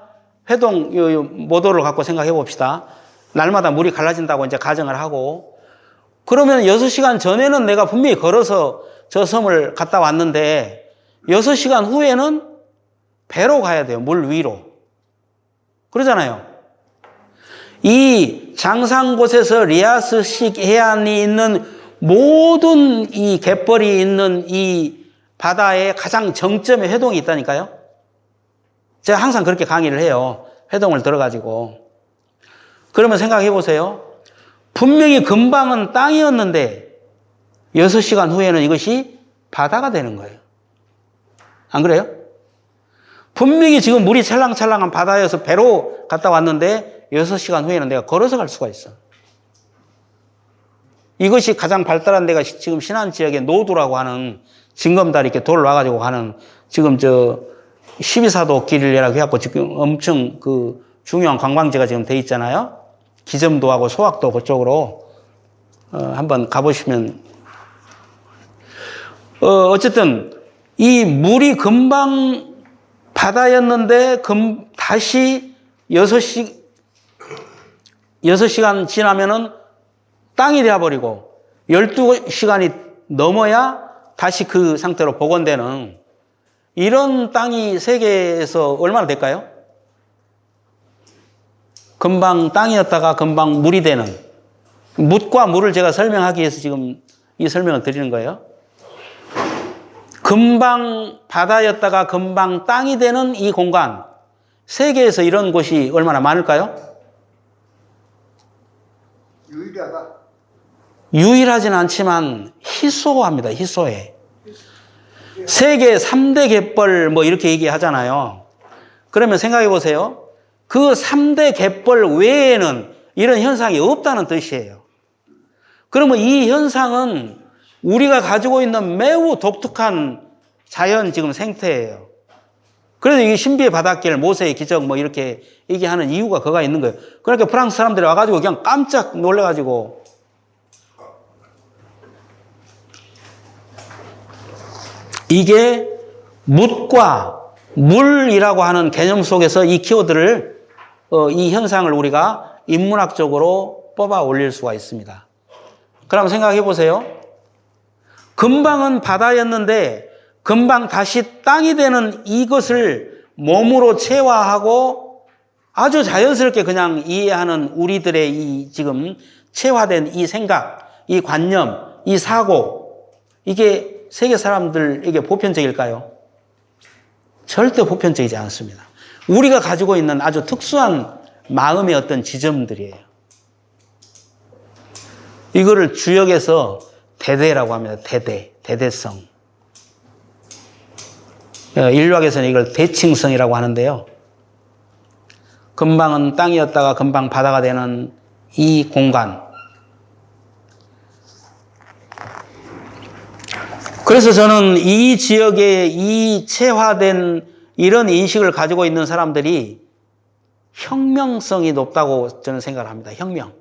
S1: 회동 모도를 갖고 생각해 봅시다. 날마다 물이 갈라진다고 이제 가정을 하고 그러면 6시간 전에는 내가 분명히 걸어서 저 섬을 갔다 왔는데 6시간 후에는 배로 가야 돼요. 물 위로. 그러잖아요. 이 장산 곳에서 리아스식 해안이 있는 모든 이 갯벌이 있는 이 바다의 가장 정점에 회동이 있다니까요. 제가 항상 그렇게 강의를 해요. 회동을 들어가지고. 그러면 생각해 보세요. 분명히 근방은 땅이었는데 6시간 후에는 이것이 바다가 되는 거예요. 안 그래요? 분명히 지금 물이 찰랑찰랑한 바다여서 배로 갔다 왔는데 6시간 후에는 내가 걸어서 갈 수가 있어. 이것이 가장 발달한 데가 지금 신안 지역의 노두라고 하는 징검다리 이렇게 돌 와가지고 가는 지금 12사도 길이라고 해갖고 지금 엄청 그 중요한 관광지가 지금 돼 있잖아요. 기점도하고 소학도 그쪽으로 한번 가보시면 어쨌든 이 물이 금방 바다였는데 다시 6시간 지나면은 땅이 되어버리고 12시간이 넘어야 다시 그 상태로 복원되는 이런 땅이 세계에서 얼마나 될까요? 금방 땅이었다가 금방 물이 되는, 묻과 물을 제가 설명하기 위해서 지금 이 설명을 드리는 거예요. 금방 바다였다가 금방 땅이 되는 이 공간, 세계에서 이런 곳이 얼마나 많을까요?
S2: 유일하다.
S1: 유일하지는 않지만 희소합니다. 희소해. 세계 3대 갯벌 뭐 이렇게 얘기하잖아요. 그러면 생각해 보세요. 그 3대 갯벌 외에는 이런 현상이 없다는 뜻이에요. 그러면 이 현상은 우리가 가지고 있는 매우 독특한 자연 지금 생태예요. 그래서 이 신비의 바닷길, 모세의 기적 뭐 이렇게 얘기하는 이유가 그가 있는 거예요. 그러니까 프랑스 사람들이 와가지고 그냥 깜짝 놀래가지고 이게 묻과 물이라고 하는 개념 속에서 이 키워드를 이 현상을 우리가 인문학적으로 뽑아 올릴 수가 있습니다. 그럼 생각해 보세요. 금방은 바다였는데 금방 다시 땅이 되는 이것을 몸으로 체화하고 아주 자연스럽게 그냥 이해하는 우리들의 이 지금 체화된 이 생각, 이 관념, 이 사고, 이게 세계 사람들에게 보편적일까요? 절대 보편적이지 않습니다. 우리가 가지고 있는 아주 특수한 마음의 어떤 지점들이에요. 이거를 주역에서 대대라고 합니다. 대대성. 인류학에서는 이걸 대칭성이라고 하는데요. 금방은 땅이었다가 금방 바다가 되는 이 공간. 그래서 저는 이 지역에 이 체화된 이런 인식을 가지고 있는 사람들이 혁명성이 높다고 저는 생각을 합니다. 혁명.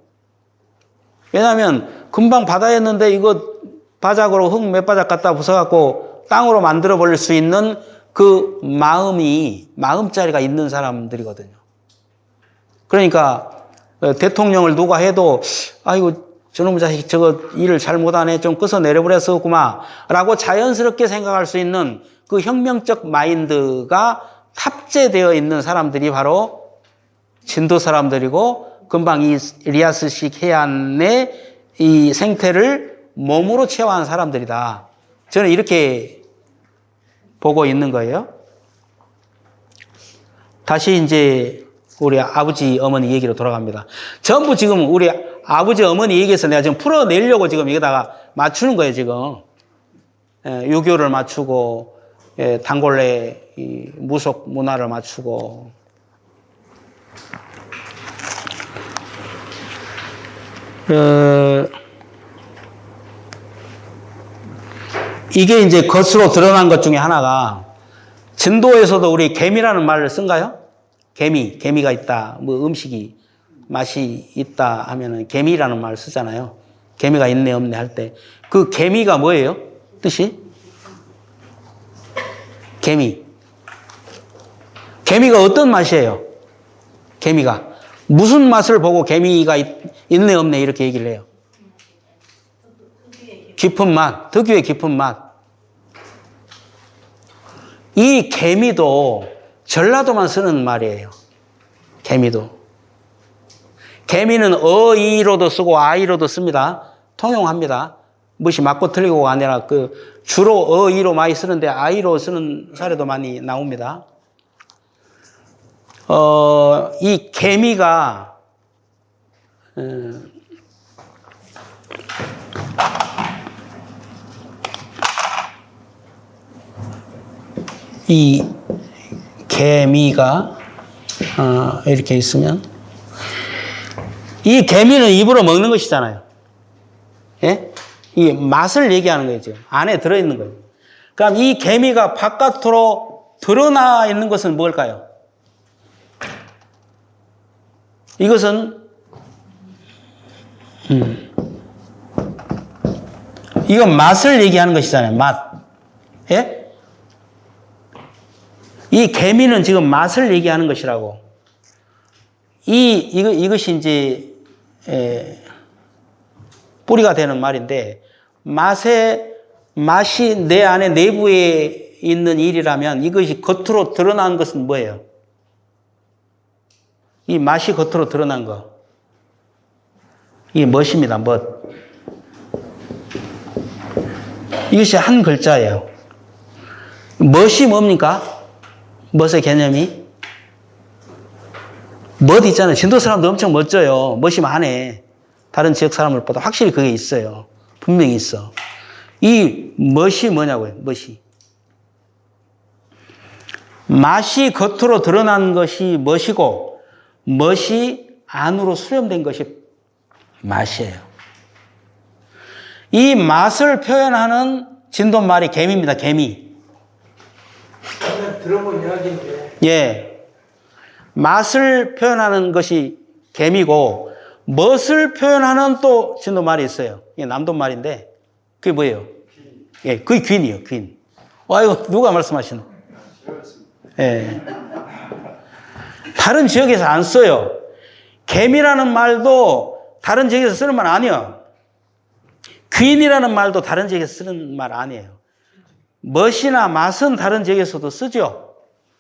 S1: 왜냐하면 금방 바다였는데 이거 바닥으로 흙 몇 바닥 갖다 부숴갖고 땅으로 만들어 버릴 수 있는 그 마음자리가 있는 사람들이거든요. 그러니까 대통령을 누가 해도 아이고 저놈의 자식 저거 일을 잘못하네 좀 끄서 내려버렸었구만 라고 자연스럽게 생각할 수 있는 그 혁명적 마인드가 탑재되어 있는 사람들이 바로 진도 사람들이고 금방 이 리아스식 해안의 이 생태를 몸으로 체화한 사람들이다. 저는 이렇게 보고 있는 거예요. 다시 이제 우리 아버지 어머니 얘기로 돌아갑니다. 전부 지금 우리 아버지 어머니 얘기해서 내가 지금 풀어내려고 지금 여기다가 맞추는 거예요, 지금. 유교를 맞추고, 단골레 이 무속 문화를 맞추고. 이게 이제 겉으로 드러난 것 중에 하나가 진도에서도 우리 개미라는 말을 쓴가요? 개미가 있다. 뭐 음식이 맛이 있다 하면은 개미라는 말을 쓰잖아요. 개미가 있네 없네 할 때. 그 개미가 뭐예요? 뜻이? 개미가 어떤 맛이에요? 개미가. 무슨 맛을 보고 개미가 있네 없네 이렇게 얘기를 해요? 깊은 맛. 특유의 깊은 맛. 이 개미도 전라도만 쓰는 말이에요. 개미도. 개미는 어이로도 쓰고 아이로도 씁니다. 통용합니다. 무엇이 맞고 틀리고가 아니라 주로 어이로 많이 쓰는데 아이로 쓰는 사례도 많이 나옵니다. 이 개미가 이 개미가 이렇게 있으면 이 개미는 입으로 먹는 것이잖아요. 예? 이 맛을 얘기하는 거예요, 지금. 안에 들어있는 거예요. 그럼 이 개미가 바깥으로 드러나 있는 것은 뭘까요? 이것은 이건 맛을 얘기하는 것이잖아요. 맛. 예? 이 개미는 지금 맛을 얘기하는 것이라고. 이것이 이제 뿌리가 되는 말인데 맛이 내 안에 내부에 있는 일이라면 이것이 겉으로 드러난 것은 뭐예요? 이 맛이 겉으로 드러난 거. 이게 멋입니다, 멋. 이것이 한 글자예요. 멋이 뭡니까? 멋의 개념이? 멋 있잖아요. 진도 사람도 엄청 멋져요. 멋이 많아. 다른 지역 사람들보다 확실히 그게 있어요. 분명히 있어. 이 멋이 뭐냐고요, 멋이. 맛이 겉으로 드러난 것이 멋이고, 멋이 안으로 수렴된 것이 맛이에요. 이 맛을 표현하는 진도말이 개미입니다, 개미.
S2: 그냥 들어본 이야기인데
S1: 예. 맛을 표현하는 것이 개미고, 멋을 표현하는 또 진도말이 있어요. 이게 남도말인데, 그게 뭐예요? 예, 그게 귀인이에요, 귀인. 아이고, 누가 말씀하시노? 예. 다른 지역에서 안 써요. 개미라는 말도 다른 지역에서 쓰는 말 아니에요. 귀인이라는 말도 다른 지역에서 쓰는 말 아니에요. 멋이나 맛은 다른 지역에서도 쓰죠.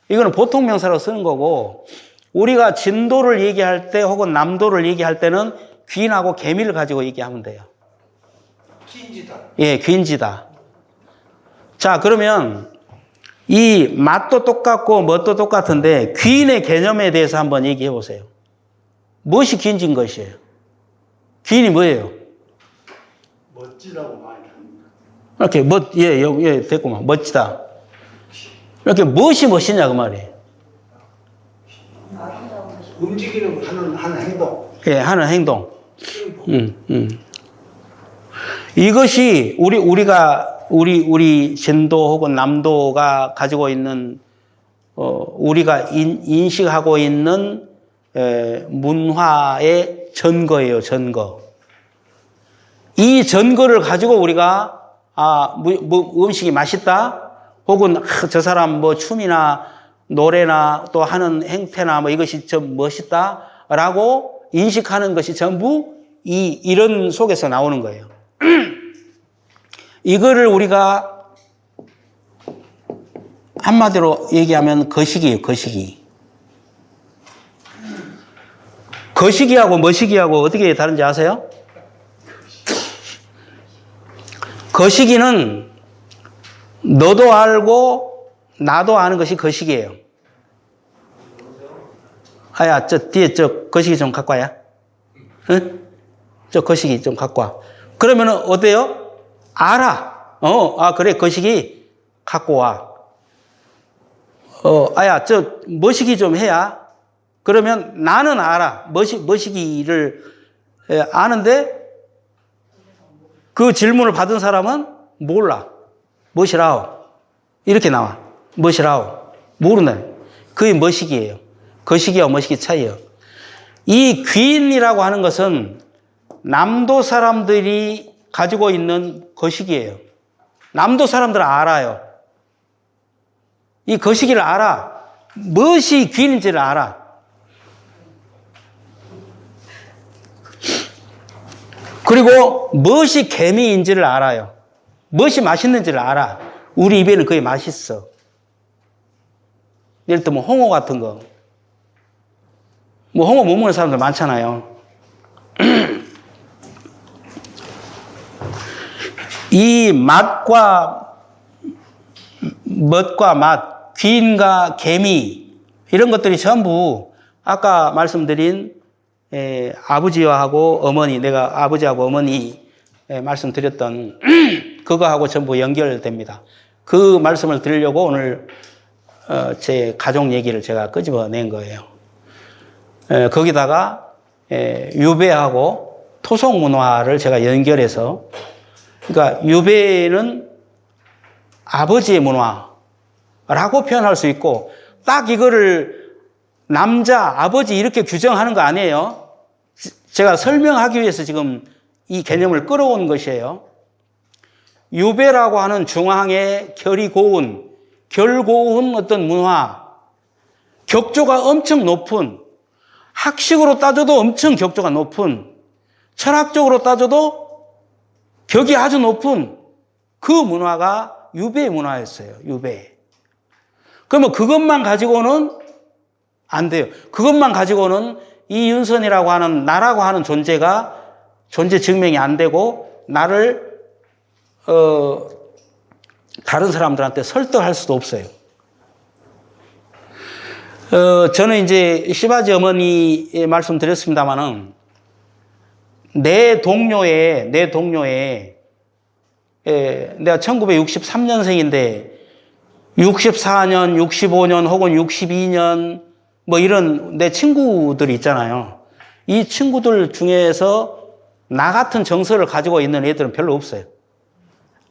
S1: 이거는 보통 명사로 쓰는 거고, 우리가 진도를 얘기할 때 혹은 남도를 얘기할 때는 귀인하고 개미를 가지고 얘기하면 돼요.
S2: 귀인지다.
S1: 예, 귀인지다. 자, 그러면 이 맛도 똑같고 멋도 똑같은데 귀인의 개념에 대해서 한번 얘기해 보세요. 무엇이 귀인진 것이에요? 귀인이 뭐예요?
S2: 멋지라고 많이 합니다.
S1: 이렇게 됐구만. 멋지다. 이렇게 무엇이 멋이냐, 그 말이에요.
S2: 움직이는 하는 행동.
S1: 예, 하는 행동. 이것이 우리 진도 혹은 남도가 가지고 있는, 우리가 인식하고 있는 문화의 전거예요, 전거. 이 전거를 가지고 우리가, 음식이 맛있다? 혹은, 저 사람 춤이나 노래나 또 하는 행태나 이것이 좀 멋있다? 라고 인식하는 것이 전부 이런 속에서 나오는 거예요. 이거를 우리가 한마디로 얘기하면 거시기예요, 거시기. 거시기하고 머시기하고 어떻게 다른지 아세요? 거시기는 너도 알고 나도 아는 것이 거시기예요. 아야, 뒤에 거시기 좀 갖고 와야. 응? 거시기 좀 갖고 와. 그러면은 어때요? 알아. 그래, 거시기 갖고 와. 아야, 머시기 좀 해야. 그러면 나는 알아. 머시기를 아는데 그 질문을 받은 사람은 몰라. 멋이라오. 이렇게 나와. 멋이라오. 모르네. 그게 머시기예요. 거시기와 머시기 차이예요. 이 귀인이라고 하는 것은 남도 사람들이 가지고 있는 거시기예요. 남도 사람들은 알아요. 이 거시기를 알아. 무엇이 귀인인지를 알아. 그리고 무엇이 개미인지를 알아요. 무엇이 맛있는지를 알아. 우리 입에는 그게 맛있어. 예를 들면 홍어 같은 거. 홍어 못 먹는 사람들 많잖아요. 이 맛과 멋과 맛, 귀인과 개미 이런 것들이 전부 아까 말씀드린 아버지하고 어머니, 내가 아버지하고 어머니 말씀드렸던 그거하고 전부 연결됩니다. 그 말씀을 드리려고 오늘 제 가족 얘기를 제가 끄집어낸 거예요. 거기다가 유배하고 토속 문화를 제가 연결해서, 그러니까 유배는 아버지의 문화라고 표현할 수 있고, 딱 이거를 남자, 아버지 이렇게 규정하는 거 아니에요. 제가 설명하기 위해서 지금 이 개념을 끌어온 것이에요. 유배라고 하는 중앙의 결이 고운, 결 고운 어떤 문화, 격조가 엄청 높은, 학식으로 따져도 엄청 격조가 높은, 철학적으로 따져도 격이 아주 높은 그 문화가 유배 문화였어요. 유배. 그러면 그것만 가지고는 안 돼요. 그것만 가지고는 이윤선이라고 하는 나라고 하는 존재가 존재 증명이 안 되고 나를 다른 사람들한테 설득할 수도 없어요. 저는 이제 시바지 어머니의 말씀 드렸습니다마는 내 동료의 내가 1963년생인데 64년, 65년 혹은 62년 뭐 이런 내 친구들이 있잖아요. 이 친구들 중에서 나 같은 정서를 가지고 있는 애들은 별로 없어요.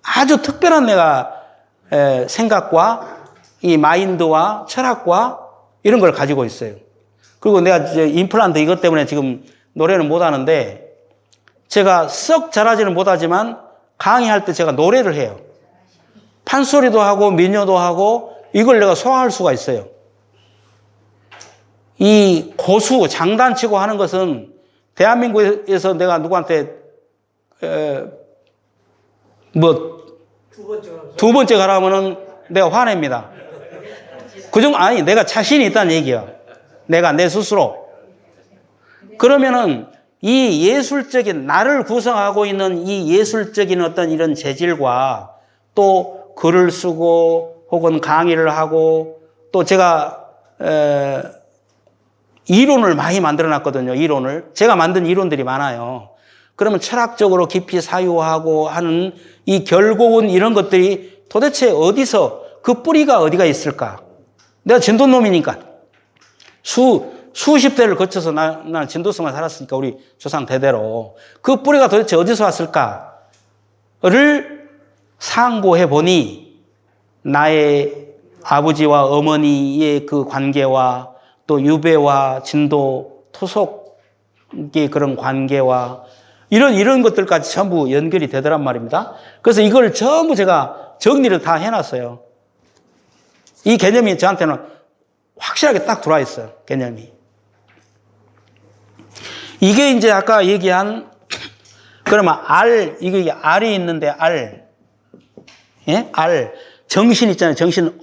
S1: 아주 특별한 내가 생각과 이 마인드와 철학과 이런 걸 가지고 있어요. 그리고 내가 이제 임플란트 이것 때문에 지금 노래는 못 하는데 제가 썩 잘하지는 못하지만 강의할 때 제가 노래를 해요. 판소리도 하고 민요도 하고 이걸 내가 소화할 수가 있어요. 이 고수, 장단치고 하는 것은 대한민국에서 내가 누구한테 두 번째 가라면은 내가 화냅니다. 아니 내가 자신이 있다는 얘기야. 내가 내 스스로. 그러면은 이 예술적인 나를 구성하고 있는 이 예술적인 어떤 이런 재질과 또 글을 쓰고 혹은 강의를 하고 또 제가 이론을 많이 만들어 놨거든요. 이론을. 제가 만든 이론들이 많아요. 그러면 철학적으로 깊이 사유하고 하는 이 결국은 이런 것들이 도대체 어디서 그 뿌리가 어디가 있을까? 내가 진도놈이니까. 수십 대를 거쳐서 난 진도성을 살았으니까 우리 조상 대대로 그 뿌리가 도대체 어디서 왔을까를 상고해 보니 나의 아버지와 어머니의 그 관계와 또 유배와 진도 토속의 그런 관계와 이런 것들까지 전부 연결이 되더란 말입니다. 그래서 이걸 전부 제가 정리를 다 해놨어요. 이 개념이 저한테는 확실하게 딱 들어와 있어요. 개념이. 이게 이제 아까 얘기한 그러면 이게 R이 있는데 R. 예? R. 정신 있잖아요. 정신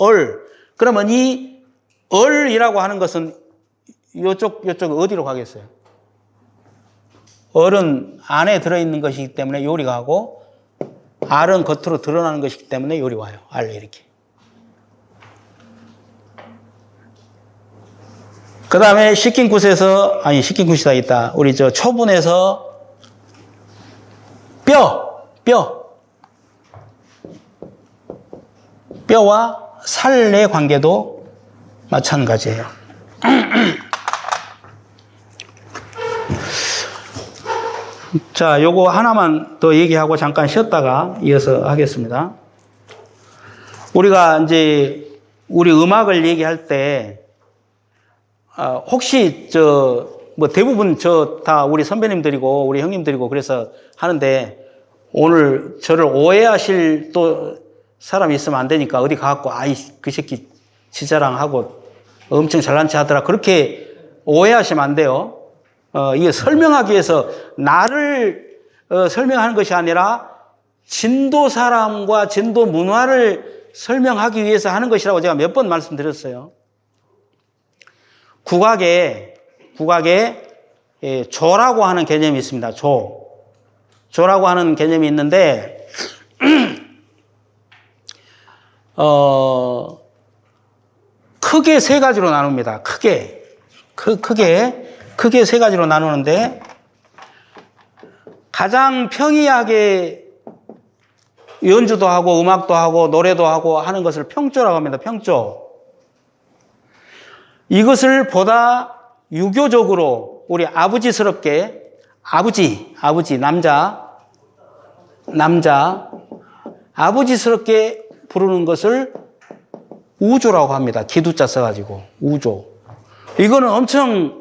S1: 그러면 이 얼이라고 하는 것은 요쪽 어디로 가겠어요? 얼은 안에 들어있는 것이기 때문에 요리 가고 알은 겉으로 드러나는 것이기 때문에 요리 와요. 알 이렇게. 그 다음에 식긴굿에서 식긴굿이다 있다. 우리 초분에서 뼈와 살의 관계도 마찬가지예요. 자, 요거 하나만 더 얘기하고 잠깐 쉬었다가 이어서 하겠습니다. 우리가 이제 우리 음악을 얘기할 때 혹시 대부분 다 우리 선배님들이고 우리 형님들이고 그래서 하는데 오늘 저를 오해하실 또 사람이 있으면 안 되니까 어디 가갖고 그 새끼 지자랑하고 엄청 잘난 체 하더라 그렇게 오해하시면 안 돼요. 이게 설명하기 위해서 나를 설명하는 것이 아니라 진도 사람과 진도 문화를 설명하기 위해서 하는 것이라고 제가 몇 번 말씀드렸어요. 국악에 조라고 하는 개념이 있습니다. 조라고 하는 개념이 있는데 크게 세 가지로 나눕니다. 크게 세 가지로 나누는데 가장 평이하게 연주도 하고 음악도 하고 노래도 하고 하는 것을 평조라고 합니다. 평조. 이것을 보다 유교적으로 우리 아버지스럽게 아버지 남자 아버지스럽게 부르는 것을 우조라고 합니다. 기두자 써가지고 우조. 이거는 엄청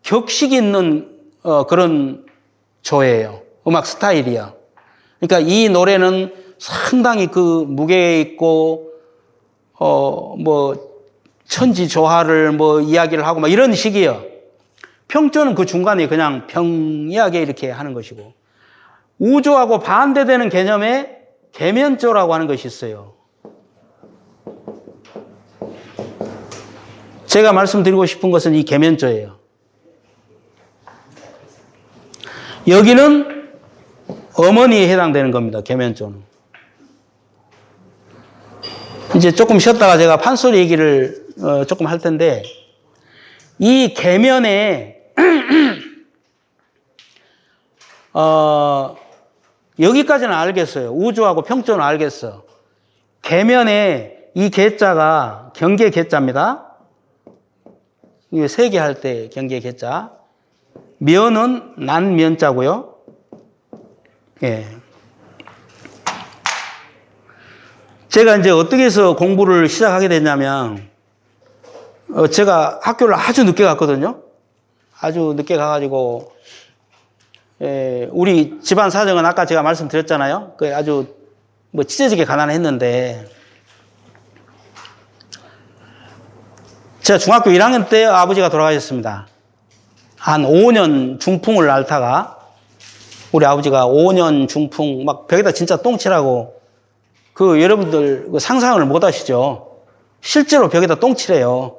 S1: 격식 있는 그런 조예요. 음악 스타일이야. 그러니까 이 노래는 상당히 그 무게 있고 천지조화를 이야기를 하고 이런 식이에요. 평조는 그 중간에 그냥 평이하게 이렇게 하는 것이고 우조하고 반대되는 개념의 계면조라고 하는 것이 있어요. 제가 말씀드리고 싶은 것은 이 계면조예요. 여기는 어머니에 해당되는 겁니다. 계면조는. 이제 조금 쉬었다가 제가 판소리 얘기를 조금 할 텐데, 이 계면에 여기까지는 알겠어요. 우주하고 평조는 알겠어. 계면에 이 계자가 경계 계자입니다. 이게 세계할 때 경계 계자. 면은 난면자고요. 예. 제가 이제 어떻게 해서 공부를 시작하게 됐냐면, 제가 학교를 아주 늦게 갔거든요. 아주 늦게 가가지고, 우리 집안 사정은 아까 제가 말씀드렸잖아요. 그 아주 뭐 찢어지게 가난했는데, 제가 중학교 1학년 때 아버지가 돌아가셨습니다. 한 5년 중풍을 앓다가, 우리 아버지가 5년 중풍, 막 벽에다 진짜 똥칠하고, 여러분들 상상을 못 하시죠? 실제로 벽에다 똥칠해요.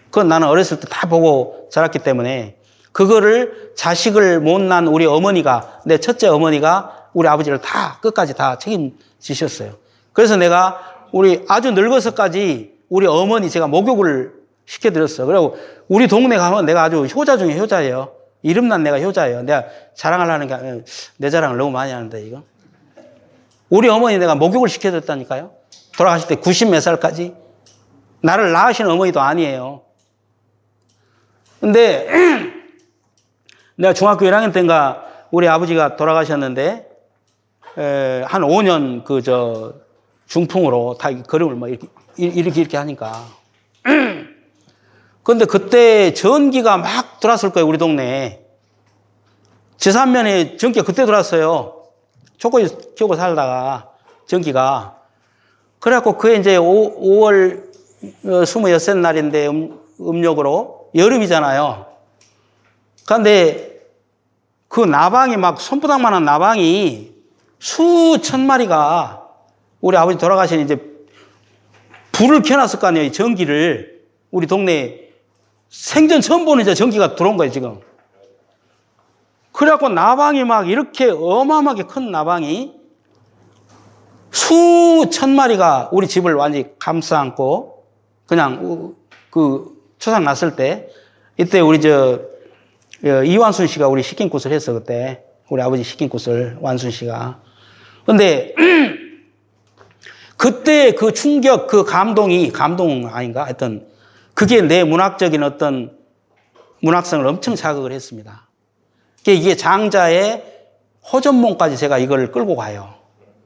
S1: 그건 나는 어렸을 때 다 보고 자랐기 때문에, 그거를 자식을 못 낳은 우리 어머니가, 내 첫째 어머니가 우리 아버지를 다 끝까지 다 책임지셨어요. 그래서 내가 우리 아주 늙어서까지 우리 어머니 제가 목욕을 시켜드렸어. 그리고 우리 동네 가면 내가 아주 효자 중에 효자예요. 이름난 내가 효자예요. 내가 자랑하려는 게 아니라 내 자랑을 너무 많이 하는데 이거. 우리 어머니 내가 목욕을 시켜드렸다니까요. 돌아가실 때 90 몇 살까지. 나를 낳으신 어머니도 아니에요. 근데 내가 중학교 1학년 때인가 우리 아버지가 돌아가셨는데 한 5년 중풍으로 다 걸음을 막 이렇게 하니까. 근데 그때 전기가 막 들어왔을 거예요, 우리 동네에. 지산면에 전기가 그때 들어왔어요. 초코이 키우고 살다가 전기가. 그래갖고 그게 이제 5월 26째 날인데 음력으로 여름이잖아요. 그런데 그 나방이 막 손바닥만한 나방이 수천 마리가 우리 아버지 돌아가신 이제 불을 켜놨을 거 아니에요, 전기를. 우리 동네에 생전 처음 보는 이제 전기가 들어온 거예요, 지금. 그래갖고 나방이 막 이렇게 어마어마하게 큰 나방이 수천 마리가 우리 집을 완전히 감싸 안고 그냥 초상 났을 때 이때 우리 이완순 씨가 우리 식긴굿을 했어, 그때. 우리 아버지 식긴굿을, 완순 씨가. 근데 그때 그 충격, 그 감동 아닌가? 하여튼 그게 내 문학적인 어떤 문학성을 엄청 자극을 했습니다. 이게 장자의 호전몽까지 제가 이걸 끌고 가요.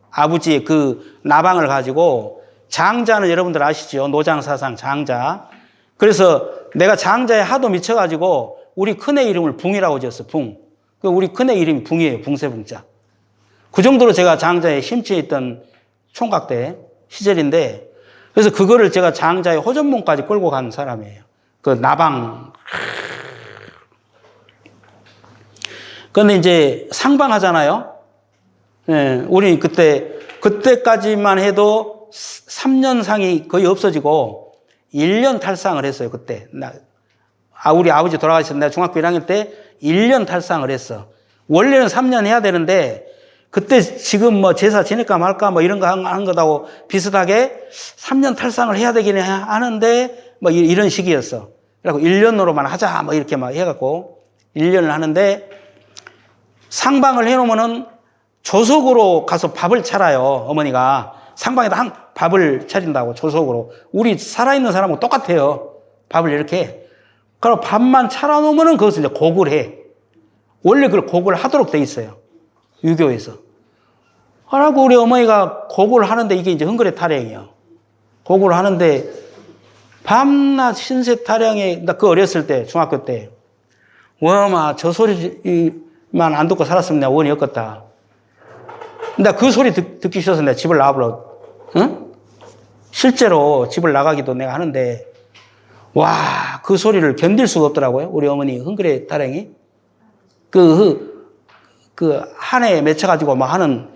S1: 아버지의 그 나방을 가지고, 장자는 여러분들 아시죠? 노장사상 장자. 그래서 내가 장자에 하도 미쳐가지고 우리 큰애 이름을 붕이라고 지었어, 붕. 우리 큰애 이름이 붕이에요, 붕세붕자. 그 정도로 제가 장자에 심취해 있던 총각대 시절인데, 그래서 그거를 제가 장자의 호전몽까지 끌고 간 사람이에요. 그 나방. 그런데 이제 상방하잖아요. 예, 우리 그때까지만 해도 3년 상이 거의 없어지고 1년 탈상을 했어요, 그때. 우리 아버지 돌아가셨는데 내가 중학교 1학년 때 1년 탈상을 했어. 원래는 3년 해야 되는데, 그때 지금 뭐 제사 지낼까 말까 뭐 이런 거 하는 것하고 비슷하게 3년 탈상을 해야 되긴 하는데, 뭐 이런 시기였어. 그래갖고 1년으로만 하자 뭐 이렇게 막 해갖고 1년을 하는데, 상방을 해놓으면은 조석으로 가서 밥을 차려요, 어머니가. 상방에다 밥을 차린다고, 조석으로. 우리 살아있는 사람하고 똑같아요. 밥을 이렇게. 그럼 밥만 차려놓으면은 그것을 이제 곡을 해. 원래 그걸 곡을 하도록 돼 있어요, 유교에서. 하라고 우리 어머니가 곡을 하는데, 이게 이제 흥그레 타령이에요. 곡을 하는데, 밤낮 신세 타령에, 나 그 어렸을 때, 중학교 때, 와, 저 소리만 안 듣고 살았으면 내가 원이 없겠다. 나 그 소리 듣기 싫어서 내가 집을 나가버려. 응? 실제로 집을 나가기도 내가 하는데, 와, 그 소리를 견딜 수가 없더라고요, 우리 어머니 흥그레 타령이. 한 해에 맺혀가지고 막 하는,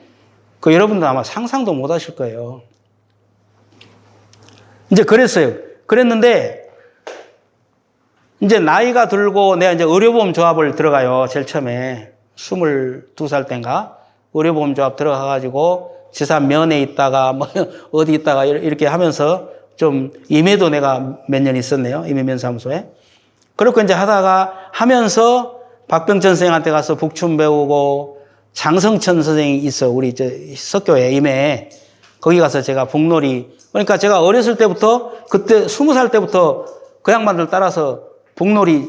S1: 여러분들 아마 상상도 못 하실 거예요. 이제 그랬어요. 그랬는데, 이제 나이가 들고 내가 이제 의료보험 조합을 들어가요. 제일 처음에 22살 때인가 의료보험 조합 들어가가지고 지사 면에 있다가 뭐 어디 있다가 이렇게 하면서 좀 임해도 내가 몇 년 있었네요. 임해면사무소에. 그렇고 이제 하면서 박병천 선생한테 가서 북춤 배우고 장성천 선생이 있어. 우리 석교에 임해. 거기 가서 제가 북놀이. 그러니까 제가 어렸을 때부터 그때 20살 때부터 그 양반들 따라서 북놀이,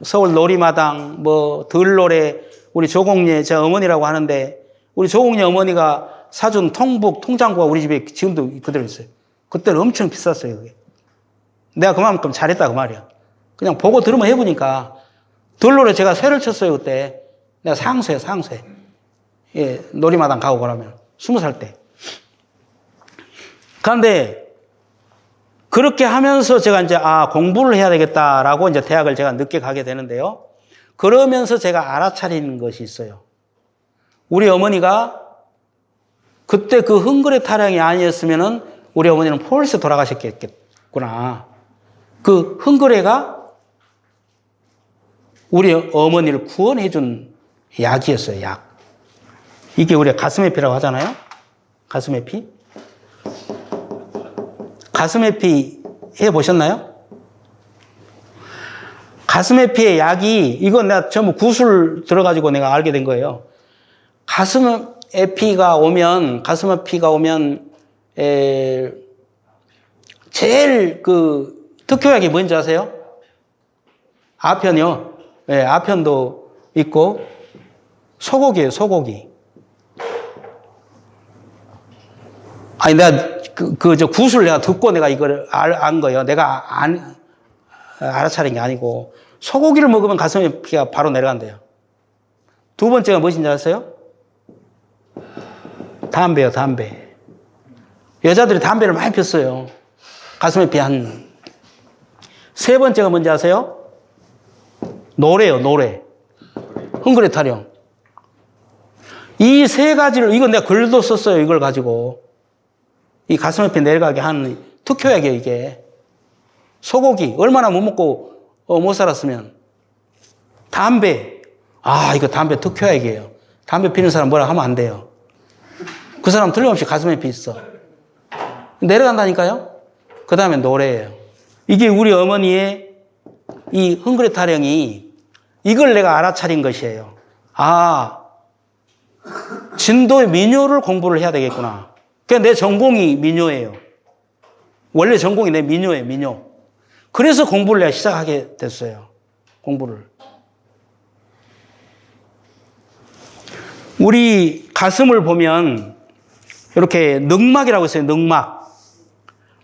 S1: 서울 놀이마당, 뭐 들노래, 우리 조공예 제 어머니라고 하는데 우리 조공예 어머니가 사준 통북 통장구가 우리 집에 지금도 그대로 있어요. 그때는 엄청 비쌌어요. 그게. 내가 그만큼 잘했다 그 말이야. 그냥 보고 들으면 해보니까 들노래 제가 쇠를 쳤어요 그때. 내가 상쇠. 예, 놀이마당 가고 그러면 20살 때. 그런데 그렇게 하면서 제가 이제 공부를 해야 되겠다라고 이제 대학을 제가 늦게 가게 되는데요. 그러면서 제가 알아차리는 것이 있어요. 우리 어머니가 그때 그 흥그레 타령이 아니었으면은 우리 어머니는 폴스에 돌아가셨겠구나. 그 흥그레가 우리 어머니를 구원해준 약이었어요, 약. 이게 우리가 가슴의 피라고 하잖아요. 가슴의 피. 가슴의 피 해보셨나요? 가슴의 피의 약이, 이건 내가 전부 구술 들어가지고 내가 알게 된 거예요. 가슴의 피가 오면, 제일 특효약이 뭔지 아세요? 아편이요. 예, 아편도 있고, 소고기예요, 소고기. 아니, 내가 구술 내가 듣고 내가 이걸 안 거예요. 내가 알아차린 게 아니고, 소고기를 먹으면 가슴에 피가 바로 내려간대요. 두 번째가 무엇인지 아세요? 담배요, 담배. 여자들이 담배를 많이 폈어요. 가슴에 피 세 번째가 뭔지 아세요? 노래요, 노래. 흥그레 타령. 이 세 가지를, 이건 내가 글도 썼어요, 이걸 가지고. 이 가슴 옆에 내려가게 하는 특효약이에요, 이게. 소고기, 얼마나 못 먹고 못 살았으면. 담배, 이거 담배 특효약이에요. 담배 피는 사람 뭐라 하면 안 돼요. 그 사람 틀림없이 가슴에 피 있어. 내려간다니까요? 그 다음에 노래예요. 이게 우리 어머니의 이 흥그레 타령이 이걸 내가 알아차린 것이에요. 진도의 민요를 공부를 해야 되겠구나. 그러니까 내 전공이 민요예요. 원래 전공이 내 민요예요, 민요. 그래서 공부를 내가 시작하게 됐어요. 공부를. 우리 가슴을 보면 이렇게 늑막이라고 있어요, 늑막.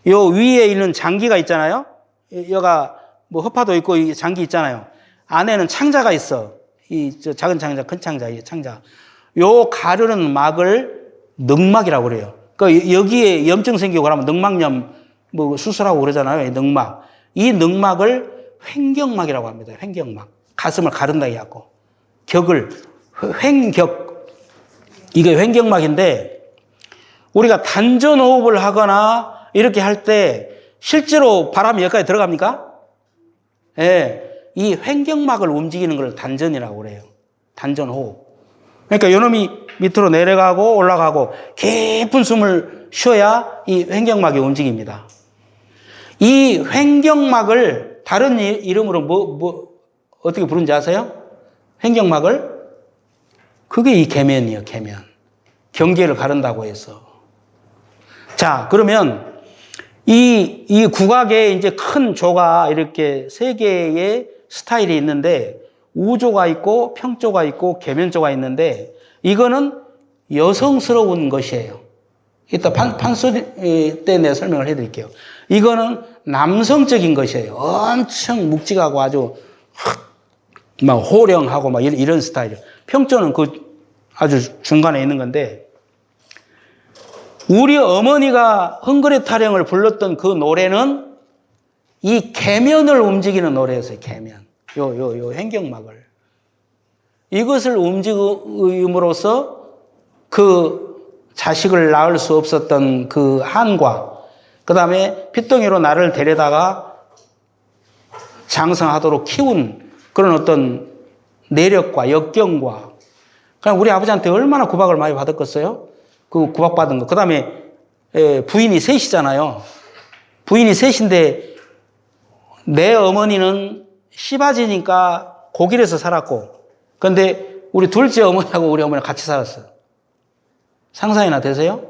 S1: 요 위에 있는 장기가 있잖아요. 여가 뭐 허파도 있고 이 장기 있잖아요. 안에는 창자가 있어. 작은 창자, 큰 창자, 이 창자. 요 가르는 막을 늑막이라고 그래요. 그 여기에 염증 생기고 그러면 늑막염 뭐 수술하고 그러잖아요. 이 늑막. 이 늑막을 횡격막이라고 합니다. 횡격막. 가슴을 가른다 해갖고. 횡격. 이게 횡격막인데 우리가 단전호흡을 하거나 이렇게 할 때 실제로 바람이 여기까지 들어갑니까? 예. 이 횡격막을 움직이는 걸 단전이라고 그래요. 단전호흡. 그러니까 요놈이 밑으로 내려가고 올라가고 깊은 숨을 쉬어야 이 횡격막이 움직입니다. 이 횡격막을 다른 이름으로 어떻게 부른지 아세요? 횡격막을? 그게 이 계면이에요, 계면. 경계를 가른다고 해서. 자, 그러면 이 국악에 이제 큰 조가 이렇게 세 개의 스타일이 있는데 우조가 있고 평조가 있고 계면조가 있는데 이거는 여성스러운 것이에요. 이따 판소리 때 내가 설명을 해드릴게요. 이거는 남성적인 것이에요. 엄청 묵직하고 아주 막 호령하고 막 이런 스타일이에요. 평조는 아주 중간에 있는 건데 우리 어머니가 흥그레 타령을 불렀던 그 노래는 이 계면을 움직이는 노래였어요. 계면. 요 횡격막을. 이것을 움직임으로써 그 자식을 낳을 수 없었던 그 한과 그 다음에 핏덩이로 나를 데려다가 장성하도록 키운 그런 어떤 내력과 역경과, 그냥 우리 아버지한테 얼마나 구박을 많이 받았겠어요? 그 구박받은 거. 그 다음에 부인이 셋이잖아요. 부인이 셋인데 내 어머니는 시바지니까 고길에서 살았고, 그런데 우리 둘째 어머니하고 우리 어머니랑 같이 살았어요. 상상이나 되세요?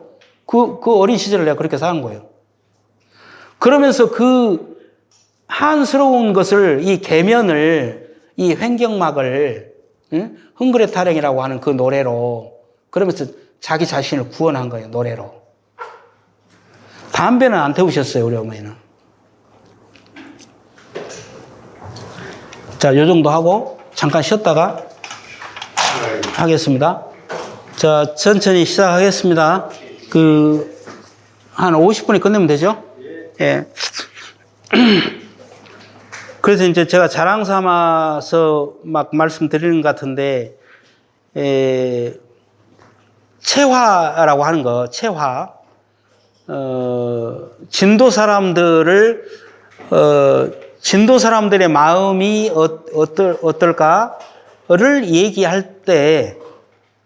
S1: 그 어린 시절을 내가 그렇게 산 거예요. 그러면서 그 한스러운 것을, 이 계면을, 이 횡격막을, 응? 흥그레 타령이라고 하는 그 노래로, 그러면서 자기 자신을 구원한 거예요, 노래로. 담배는 안 태우셨어요, 우리 어머니는. 자, 요 정도 하고 잠깐 쉬었다가 하겠습니다. 자, 천천히 시작하겠습니다. 한 50분이 끝내면 되죠? 예. 그래서 이제 제가 자랑 삼아서 막 말씀드리는 것 같은데, 체화라고 하는 거, 체화. 진도 사람들의 마음이 어떨까를 얘기할 때,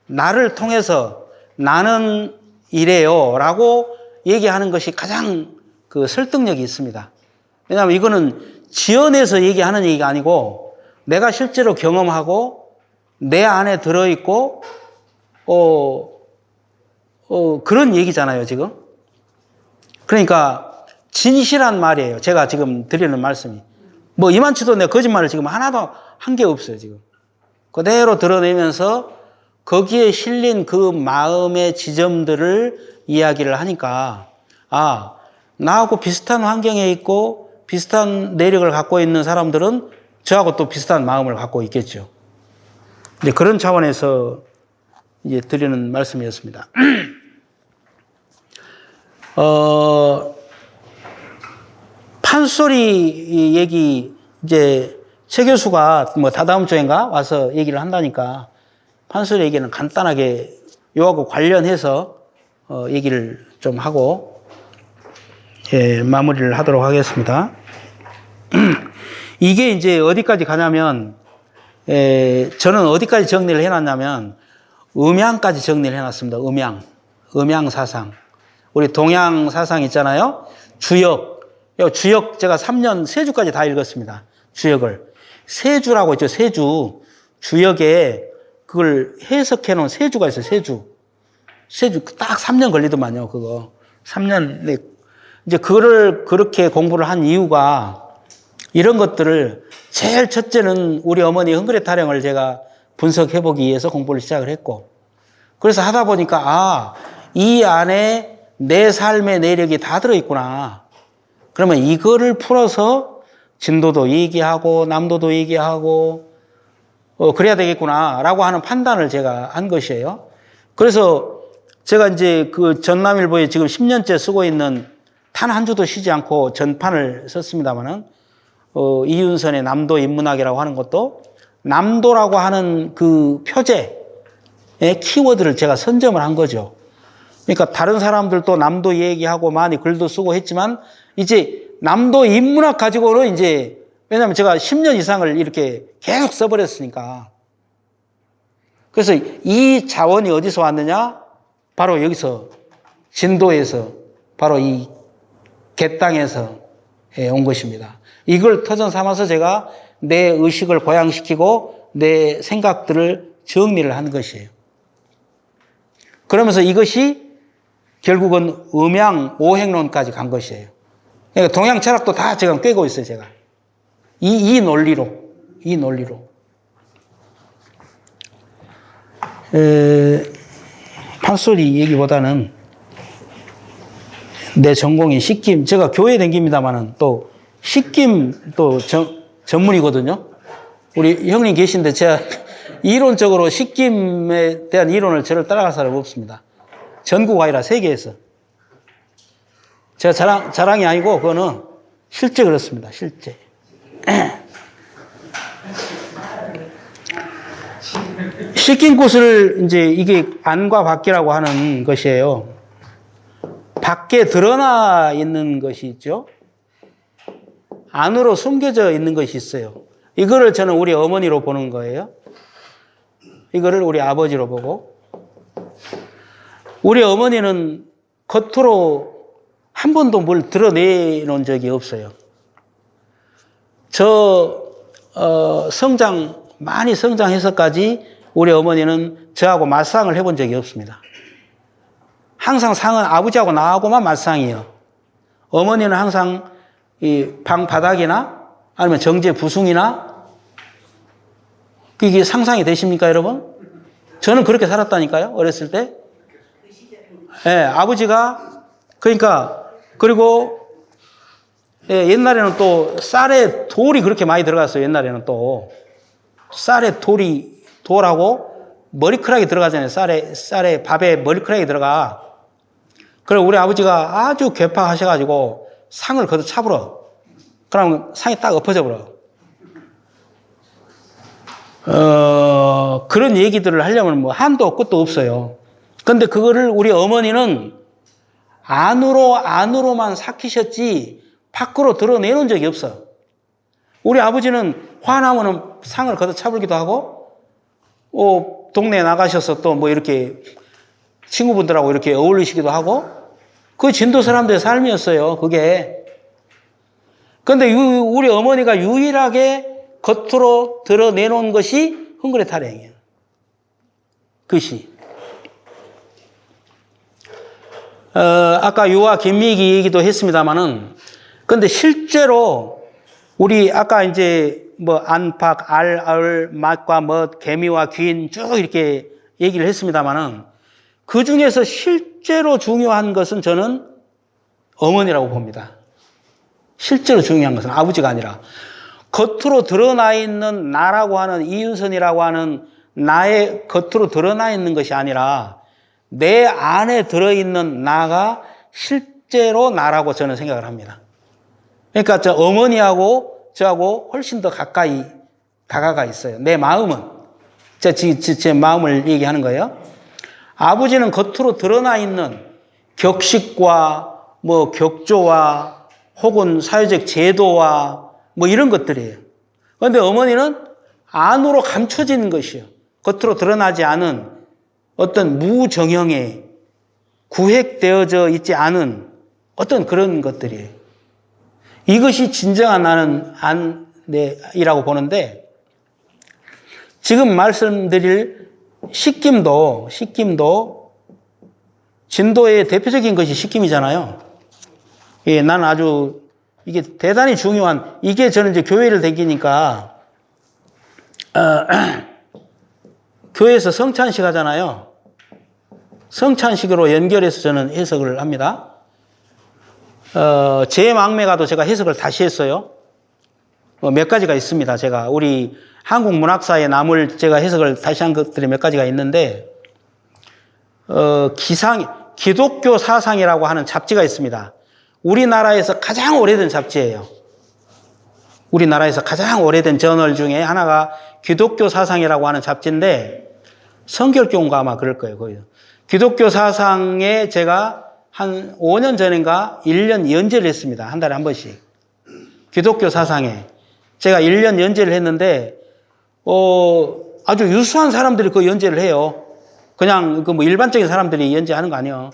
S1: 나를 통해서 나는 이래요 라고 얘기하는 것이 가장 그 설득력이 있습니다. 왜냐하면 이거는 지어내서 얘기하는 얘기가 아니고 내가 실제로 경험하고 내 안에 들어있고 그런 얘기잖아요, 지금. 그러니까 진실한 말이에요. 제가 지금 드리는 말씀이. 뭐 이만치도 내가 거짓말을 지금 하나도 한 게 없어요, 지금. 그대로 드러내면서 거기에 실린 그 마음의 지점들을 이야기를 하니까, 아, 나하고 비슷한 환경에 있고 비슷한 내력을 갖고 있는 사람들은 저하고 또 비슷한 마음을 갖고 있겠죠. 이제 그런 차원에서 이제 드리는 말씀이었습니다. 판소리 얘기, 이제 최 교수가 뭐 다다음 주인가 와서 얘기를 한다니까 판소리 얘기는 간단하게 요하고 관련해서 얘기를 좀 하고 마무리를 하도록 하겠습니다. 이게 이제 어디까지 가냐면, 저는 어디까지 정리를 해놨냐면 음양까지 정리를 해놨습니다. 음양 사상. 우리 동양 사상 있잖아요. 주역 제가 3년 세주까지 다 읽었습니다. 주역을. 세주라고 있죠. 세주. 주역에 그걸 해석해 놓은 세주가 있어요. 세주 딱 3년 걸리더만요. 그거 3년. 이제 그거를 그렇게 공부를 한 이유가 이런 것들을, 제일 첫째는 우리 어머니 흥그레 타령을 제가 분석해 보기 위해서 공부를 시작을 했고, 그래서 하다 보니까 이 안에 내 삶의 내력이 다 들어있구나. 그러면 이거를 풀어서 진도도 얘기하고 남도도 얘기하고 그래야 되겠구나라고 하는 판단을 제가 한 것이에요. 그래서 제가 이제 그 전남일보에 지금 10년째 쓰고 있는 단 한 주도 쉬지 않고 전판을 썼습니다만은, 이윤선의 남도 인문학이라고 하는 것도 남도라고 하는 그 표제의 키워드를 제가 선점을 한 거죠. 그러니까 다른 사람들도 남도 얘기하고 많이 글도 쓰고 했지만, 이제 남도 인문학 가지고는 이제, 왜냐하면 제가 10년 이상을 이렇게 계속 써버렸으니까. 그래서 이 자원이 어디서 왔느냐? 바로 여기서, 진도에서, 바로 이 갯땅에서 온 것입니다. 이걸 터전 삼아서 제가 내 의식을 고양시키고 내 생각들을 정리를 한 것이에요. 그러면서 이것이 결국은 음양 오행론까지 간 것이에요. 그러니까 동양 철학도 다 제가 꿰고 있어요, 제가. 이 논리로. 판소리 얘기보다는 내 전공인 식김, 제가 교회 다닙니다만은 또 식김 또 전문이거든요. 우리 형님 계신데 제가 이론적으로 식김에 대한 이론을 저를 따라갈 사람은 없습니다. 전국 아니라 세계에서. 제가 자랑이 아니고 그거는 실제 그렇습니다. 실제. 식김꽃을 이제 이게 안과 밖이라고 하는 것이에요. 밖에 드러나 있는 것이 있죠. 안으로 숨겨져 있는 것이 있어요. 이거를 저는 우리 어머니로 보는 거예요. 이거를 우리 아버지로 보고. 우리 어머니는 겉으로 한 번도 뭘 드러내놓은 적이 없어요. 많이 성장해서까지 우리 어머니는 저하고 맞상을 해본 적이 없습니다. 항상 상은 아버지하고 나하고만 맞상이에요. 어머니는 항상 이 방 바닥이나 아니면 정제 부숭이나 이게 상상이 되십니까, 여러분? 저는 그렇게 살았다니까요, 어렸을 때. 예, 아버지가, 그러니까, 그리고, 예, 옛날에는 또 쌀에 돌이 그렇게 많이 들어갔어요, 옛날에는 또. 쌀에 돌하고 머리카락이 들어가잖아요. 쌀에 밥에 머리카락이 들어가. 그리고 우리 아버지가 아주 괴팍하셔가지고 상을 걷어 차버려. 그러면 상이 딱 엎어져 버려. 그런 얘기들을 하려면 뭐 한도 끝도 없어요. 근데 그거를 우리 어머니는 안으로만 삭히셨지 밖으로 드러내놓은 적이 없어. 우리 아버지는 화나면은 상을 걷어 차버리기도 하고, 동네에 나가셔서 또 뭐 이렇게 친구분들하고 이렇게 어울리시기도 하고, 그 진도 사람들의 삶이었어요, 그게. 근데 우리 어머니가 유일하게 겉으로 드러내놓은 것이 헝그레 타령이에요. 그것이. 아까 유아 김미기 얘기도 했습니다만은, 근데 실제로 우리 아까 이제 뭐 안팎, 알, 맛과 멋, 개미와 귀인 쭉 이렇게 얘기를 했습니다만은 그 중에서 실제로 중요한 것은 저는 어머니라고 봅니다. 실제로 중요한 것은 아버지가 아니라 겉으로 드러나 있는 나라고 하는 이윤선이라고 하는 나의 겉으로 드러나 있는 것이 아니라 내 안에 들어있는 나가 실제로 나라고 저는 생각을 합니다. 그러니까 저 어머니하고 저하고 훨씬 더 가까이 다가가 있어요. 내 마음은. 제 마음을 얘기하는 거예요. 아버지는 겉으로 드러나 있는 격식과 뭐 격조와 혹은 사회적 제도와 뭐 이런 것들이에요. 그런데 어머니는 안으로 감춰진 것이에요. 겉으로 드러나지 않은 어떤 무정형에 구획되어져 있지 않은 어떤 그런 것들이에요. 이것이 진정한 나는 안내이라고 보는데, 지금 말씀드릴 식김도 진도의 대표적인 것이 식김이잖아요. 예, 나는 아주 이게 대단히 중요한, 이게 저는 이제 교회를 다니니까, 교회에서 성찬식 하잖아요. 성찬식으로 연결해서 저는 해석을 합니다. 제 막매가도 제가 해석을 다시 했어요. 몇 가지가 있습니다. 제가 우리 한국 문학사에 남을 제가 해석을 다시 한 것들이 몇 가지가 있는데, 기독교 사상이라고 하는 잡지가 있습니다. 우리나라에서 가장 오래된 잡지예요. 우리나라에서 가장 오래된 저널 중에 하나가 기독교 사상이라고 하는 잡지인데, 성결교인가 아마 그럴 거예요. 거기서. 기독교 사상에 제가 한 5년 전인가 1년 연재를 했습니다. 한 달에 한 번씩. 기독교 사상에. 제가 1년 연재를 했는데, 아주 유수한 사람들이 그 연재를 해요. 그냥 그 뭐 일반적인 사람들이 연재하는 거 아니에요.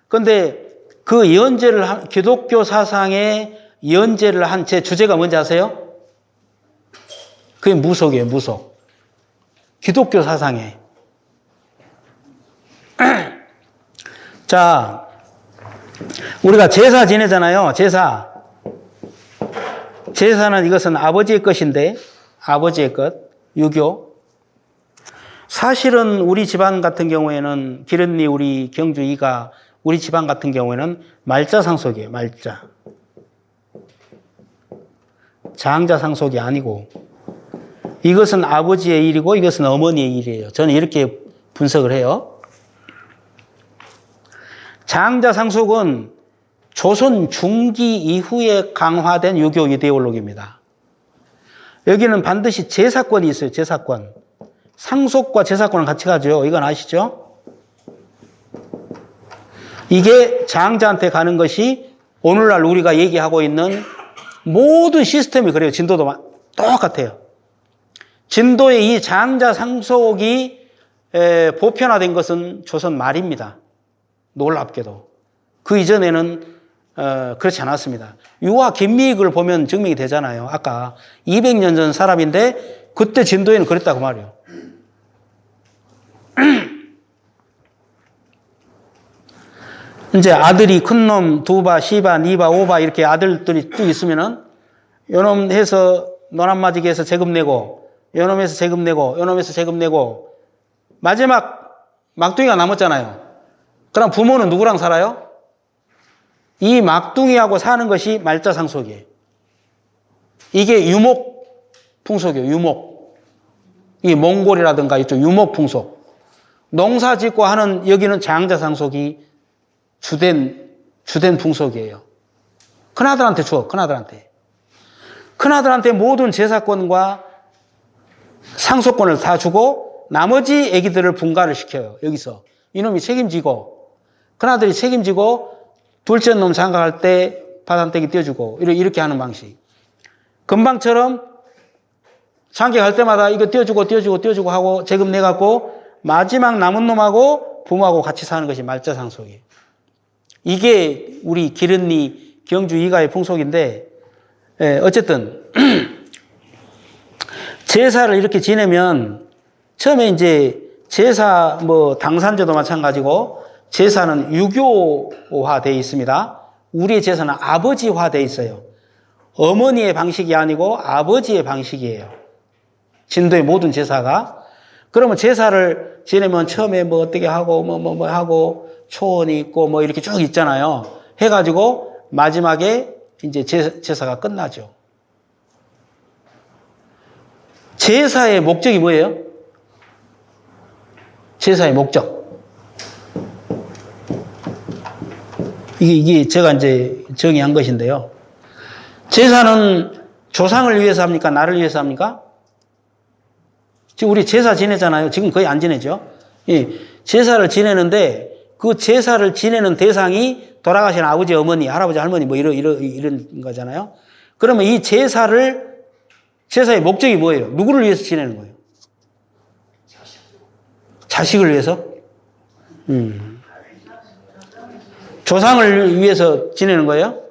S1: 그런데 그 기독교 사상에 연재를 한 제 주제가 뭔지 아세요? 그게 무속이에요, 무속. 기독교 사상에. 자, 우리가 제사 지내잖아요. 제사는 이것은 아버지의 것인데, 아버지의 것, 유교. 사실은 우리 집안 같은 경우에는, 기른니 우리 경주 이가 우리 집안 같은 경우에는 말자 상속이에요, 말자. 장자 상속이 아니고, 이것은 아버지의 일이고, 이것은 어머니의 일이에요. 저는 이렇게 분석을 해요. 장자 상속은 조선 중기 이후에 강화된 유교 이데올로기입니다. 여기는 반드시 제사권이 있어요. 제사권. 상속과 제사권은 같이 가죠. 이건 아시죠? 이게 장자한테 가는 것이 오늘날 우리가 얘기하고 있는 모든 시스템이 그래요. 진도도 똑같아요. 진도의 이 장자 상속이 보편화된 것은 조선 말입니다. 놀랍게도. 그 이전에는 그렇지 않았습니다. 유화 김미익을 보면 증명이 되잖아요. 아까 200년 전 사람인데 그때 진도에는 그랬다고 말이에요. 이제 아들이 큰놈, 두바, 시바, 니바, 오바 이렇게 아들들이 쭉 있으면은 요놈 해서 노란마지기 해서 세금 내고 요놈에서 세금 내고 요놈에서 세금 내고 마지막 막둥이가 남았잖아요. 그럼 부모는 누구랑 살아요? 이 막둥이하고 사는 것이 말자상속이에요. 이게 유목 풍속이에요. 유목. 이 몽골이라든가 이쪽 유목 풍속. 농사 짓고 하는 여기는 장자상속이 주된 풍속이에요. 큰아들한테 줘. 큰아들한테. 큰아들한테 모든 제사권과 상속권을 다 주고 나머지 애기들을 분가를 시켜요. 여기서. 이놈이 책임지고 큰아들이 책임지고 둘째 놈 장가갈 때 바단떼기 떼어주고 이렇게 하는 방식. 금방처럼 장가 갈 때마다 이거 떼어주고 하고 세금 내갖고 마지막 남은 놈하고 부모하고 같이 사는 것이 말자상속이에요. 이게 우리 기른리 경주 이가의 풍속인데 어쨌든 제사를 이렇게 지내면 처음에 이제 제사 당산제도 마찬가지고 제사는 유교화되어 있습니다. 우리의 제사는 아버지화되어 있어요. 어머니의 방식이 아니고 아버지의 방식이에요. 진도의 모든 제사가. 그러면 제사를 지내면 처음에 어떻게 하고 하고 초원이 있고 이렇게 쭉 있잖아요. 해가지고 마지막에 이제 제사가 끝나죠. 제사의 목적이 뭐예요? 제사의 목적. 이게 제가 이제 정의한 것인데요. 제사는 조상을 위해서 합니까? 나를 위해서 합니까? 지금 우리 제사 지내잖아요. 지금 거의 안 지내죠. 예, 제사를 지내는데 그 제사를 지내는 대상이 돌아가신 아버지, 어머니, 할아버지, 할머니 이런 거잖아요. 그러면 이 제사의 목적이 뭐예요? 누구를 위해서 지내는 거예요? 자식을 위해서? 조상을 위해서 지내는 거예요?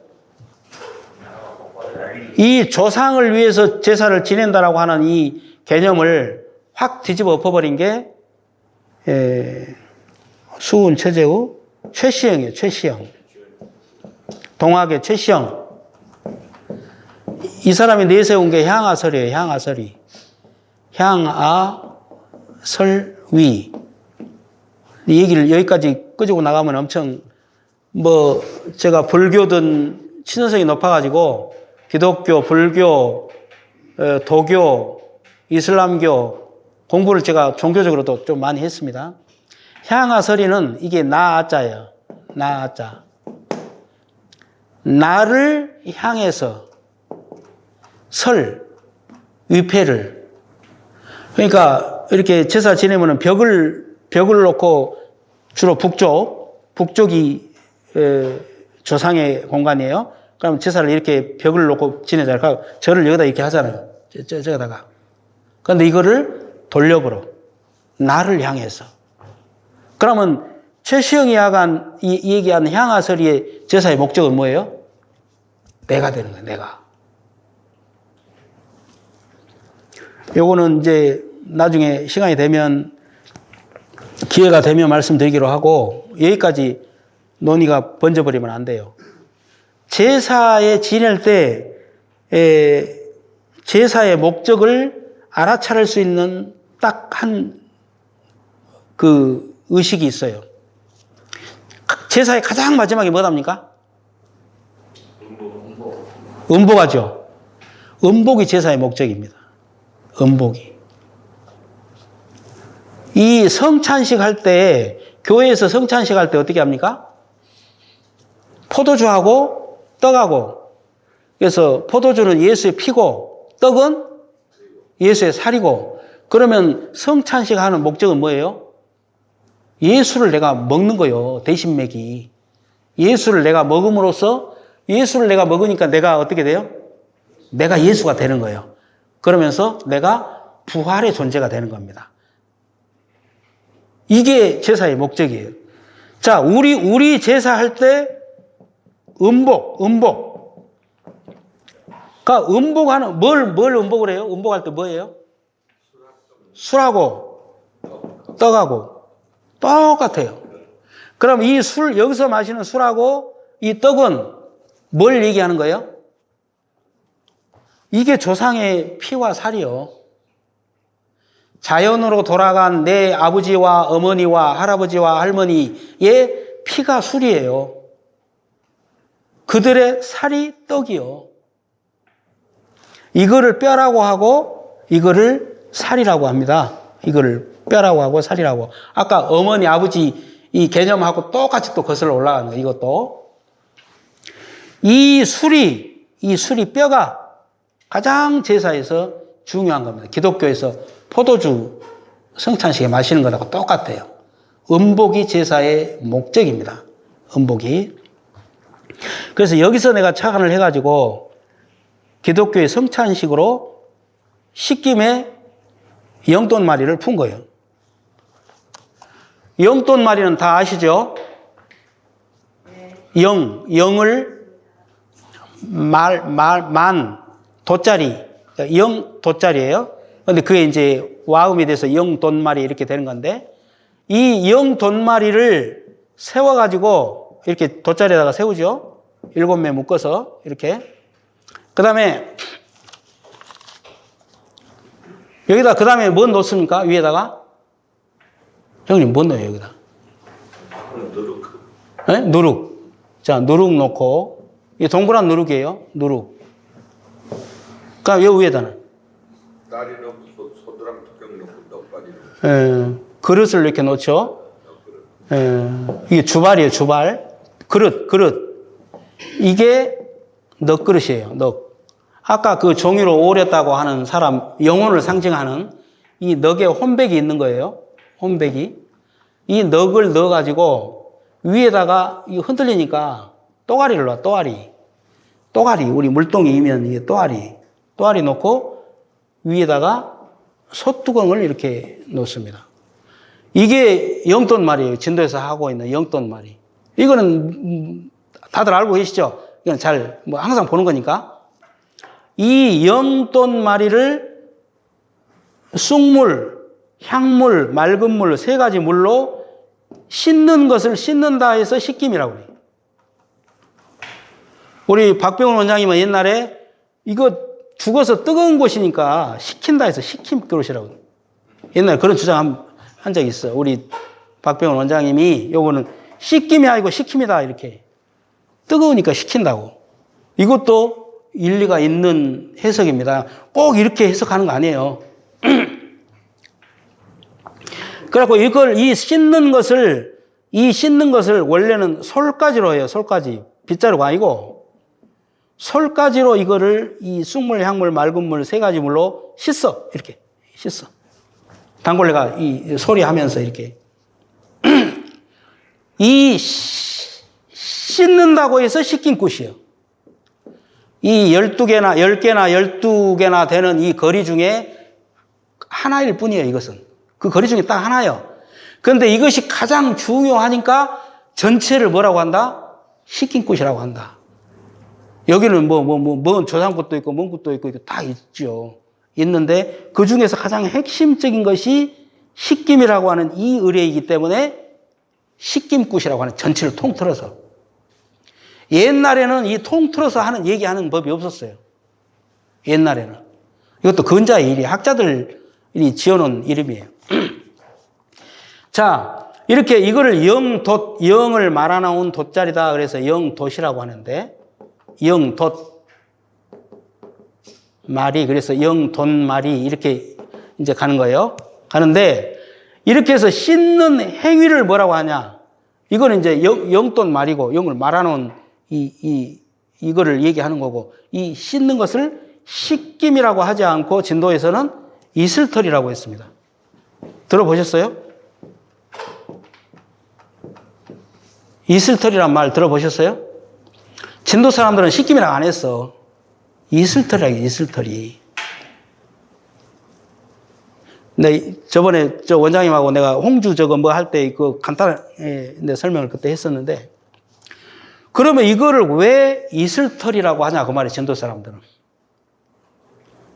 S1: 이 조상을 위해서 제사를 지낸다라고 하는 이 개념을 확 뒤집어 엎어버린 게 수훈 최재우 최시영이에요. 최시영. 동학의 최시영. 이 사람이 내세운 게 향아설이에요. 향아설이. 향아설위. 이 얘기를 여기까지 끄지고 나가면 엄청 제가 불교든 친선성이 높아가지고 기독교, 불교, 도교, 이슬람교 공부를 제가 종교적으로도 좀 많이 했습니다. 향아설이는 이게 나아자예요. 나아자. 나를 향해서 위패를. 그러니까 이렇게 제사 지내면은 벽을 놓고 주로 북쪽이 조상의 공간이에요. 그럼 제사를 이렇게 벽을 놓고 지내잖아요. 절을 여기다 이렇게 하잖아요. 저기다가. 그런데 이거를 돌려버려. 나를 향해서. 그러면 최시영이 얘기한 향아설이의 제사의 목적은 뭐예요? 내가 되는 거예요. 내가. 요거는 이제 나중에 시간이 되면 기회가 되면 말씀드리기로 하고 여기까지 논의가 번져버리면 안 돼요. 제사에 지낼 때 제사의 목적을 알아차릴 수 있는 딱 한 그 의식이 있어요. 제사의 가장 마지막에 뭐답니까? 음복하죠. 음복이 제사의 목적입니다. 음복이. 이 성찬식 할 때, 교회에서 성찬식 할 때 어떻게 합니까? 포도주하고 떡하고. 그래서 포도주는 예수의 피고, 떡은 예수의 살이고. 그러면 성찬식 하는 목적은 뭐예요? 예수를 내가 먹는 거요. 대신 먹이. 예수를 내가 먹음으로써 예수를 내가 먹으니까 내가 어떻게 돼요? 내가 예수가 되는 거예요. 그러면서 내가 부활의 존재가 되는 겁니다. 이게 제사의 목적이에요. 자, 우리 제사할 때 음복. 그러니까 음복하는, 뭘 음복을 해요? 음복할 때 뭐예요? 술하고 떡하고 똑같아요. 그럼 이 술, 여기서 마시는 술하고 이 떡은 뭘 얘기하는 거예요? 이게 조상의 피와 살이요. 자연으로 돌아간 내 아버지와 어머니와 할아버지와 할머니의 피가 술이에요. 그들의 살이 떡이요. 이거를 뼈라고 하고 이거를 살이라고 합니다. 이거를 뼈라고 하고 살이라고. 아까 어머니, 아버지 이 개념하고 똑같이 또 거슬러 올라가는 거예요. 이것도. 이 술이 뼈가 가장 제사에서 중요한 겁니다. 기독교에서 포도주 성찬식에 마시는 것하고 똑같아요. 음복이 제사의 목적입니다. 음복이. 그래서 여기서 내가 착안을 해가지고 기독교의 성찬식으로 씻김에 영돈마리를 푼 거예요. 영돈마리는 다 아시죠? 영을 도자리, 영도자리예요. 근데 그게 이제 와음이 돼서 영돈마리 이렇게 되는 건데, 이 영돈마리를 세워가지고 이렇게 돗자리에다가 세우죠. 7매 묶어서 이렇게. 그 다음에 여기다 그 다음에 뭐 넣습니까? 위에다가? 형님 뭐 넣어요 여기다? 누룩. 네? 누룩. 자, 누룩 넣고, 이 동그란 누룩이에요. 누룩. 그럼 요 위에다는?
S3: 다리 넣고 소두랑 두경 넣고 떡바리.
S1: 그릇을 이렇게 놓죠. 이게 주발이에요, 주발. 그릇. 이게 넉그릇이에요, 넉. 아까 그 종이로 오렸다고 하는 사람, 영혼을 상징하는 이 넉에 혼백이 있는 거예요. 혼백이. 이 넉을 넣어가지고 위에다가 이 흔들리니까 또가리를 놔, 또가리. 우리 물동이면 이게 또가리 놓고 위에다가 솥뚜껑을 이렇게 놓습니다. 이게 영돈말이에요. 진도에서 하고 있는 영돈말이. 이거는 다들 알고 계시죠? 이건 잘, 항상 보는 거니까. 이 영돈말이를 쑥물, 향물, 맑은 물, 3가지 물로 씻는 것을 씻는다 해서 씻김이라고 해요. 우리 박병훈 원장님은 옛날에 이거 죽어서 뜨거운 곳이니까 식힌다 해서 식힘 그릇이라고. 옛날에 그런 주장 한 적이 있어요. 우리 박병훈 원장님이 요거는 씻김이 아니고 식힘이다 이렇게. 뜨거우니까 식힌다고. 이것도 일리가 있는 해석입니다. 꼭 이렇게 해석하는 거 아니에요. 그래갖고 이 씻는 것을 원래는 솔가지로 해요. 솔가지. 빗자루가 아니고 솔가지로 이거를 이 쑥물, 향물, 맑은 물 3가지 물로 씻어. 이렇게 씻어. 단골레가 이 소리 하면서 이렇게. 이 씻는다고 해서 씻긴 끝이에요. 이 10개나 12개나 되는 이 거리 중에 하나일 뿐이에요, 이것은. 그 거리 중에 딱 하나예요. 그런데 이것이 가장 중요하니까 전체를 뭐라고 한다? 씻긴 끝이라고 한다. 여기는 뭔 조상굿도 있고, 뭔 굿도 있고, 다 있죠. 있는데 그 중에서 가장 핵심적인 것이 씻김이라고 하는 이 의례이기 때문에 씻김굿이라고 하는 전체를 통틀어서. 옛날에는 이 통틀어서 얘기하는 법이 없었어요. 옛날에는. 이것도 근자의 일이 학자들이 지어놓은 이름이에요. 자, 이렇게 이거를 영을 말아놓은 돛자리다. 그래서 영돛이라고 하는데, 영돛 말이, 그래서 영돈말이 이렇게 이제 가는 거예요. 가는데, 이렇게 해서 씻는 행위를 뭐라고 하냐? 이거는 이제 영돈 말이고, 영을 말아놓은 이거를 얘기하는 거고, 이 씻는 것을 씻김이라고 하지 않고 진도에서는 이슬털이라고 했습니다. 들어보셨어요? 이슬털이란 말 들어보셨어요? 진도 사람들은 씻김이라고 안 했어. 이슬털이야, 이슬털이. 근데 저번에 저 원장님하고 내가 홍주 저거 뭐 할 때 그 간단하게 설명을 그때 했었는데, 그러면 이거를 왜 이슬털이라고 하냐, 그 말이에요, 전도 사람들은.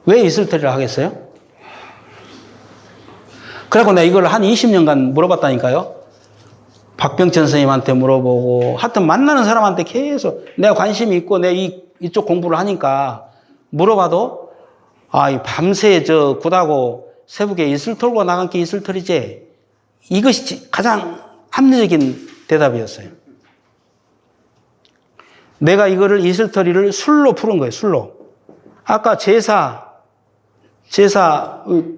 S1: 왜 이슬털이라고 하겠어요? 그래갖고 내가 이걸 한 20년간 물어봤다니까요. 박병천 선생님한테 물어보고, 하여튼 만나는 사람한테 계속 내가 관심이 있고, 내 이쪽 공부를 하니까 물어봐도, 아, 이 밤새 저 굿하고 세북에 이슬 털고 나간 게 이슬털이지. 이것이 가장 합리적인 대답이었어요. 내가 이거를 이슬털이를 술로 푸는 거예요, 술로. 아까 제사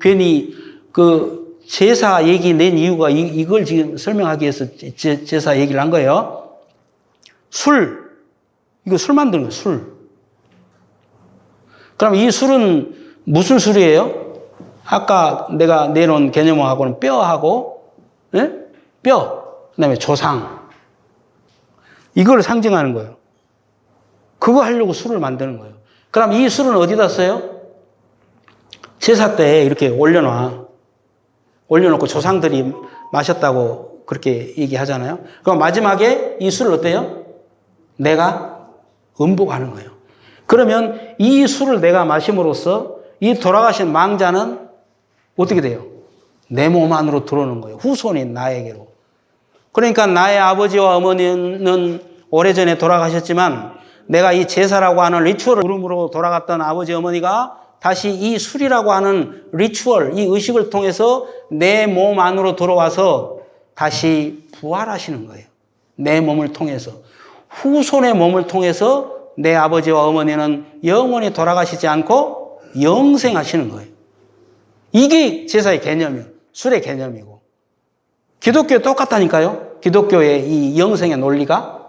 S1: 괜히 제사 얘기 낸 이유가 이걸 지금 설명하기 위해서 제사 얘기를 한 거예요. 이거 술 만드는 거예요, 술. 그럼 이 술은 무슨 술이에요? 아까 내가 내놓은 개념하고는 뼈하고, 예? 뼈, 그 다음에 조상. 이걸 상징하는 거예요. 그거 하려고 술을 만드는 거예요. 그럼 이 술은 어디다 써요? 제사 때 이렇게 올려놓고 조상들이 마셨다고 그렇게 얘기하잖아요. 그럼 마지막에 이 술을 어때요? 내가 음복하는 거예요. 그러면 이 술을 내가 마심으로써 이 돌아가신 망자는 어떻게 돼요? 내 몸 안으로 들어오는 거예요. 후손인 나에게로. 그러니까 나의 아버지와 어머니는 오래전에 돌아가셨지만 내가 이 제사라고 하는 리추얼을 이름으로 돌아갔던 아버지 어머니가 다시 이 술이라고 하는 리추얼, 이 의식을 통해서 내 몸 안으로 들어와서 다시 부활하시는 거예요. 내 몸을 통해서. 후손의 몸을 통해서 내 아버지와 어머니는 영원히 돌아가시지 않고 영생하시는 거예요. 이게 제사의 개념이에요. 술의 개념이고. 기독교에 똑같다니까요. 기독교의 이 영생의 논리가.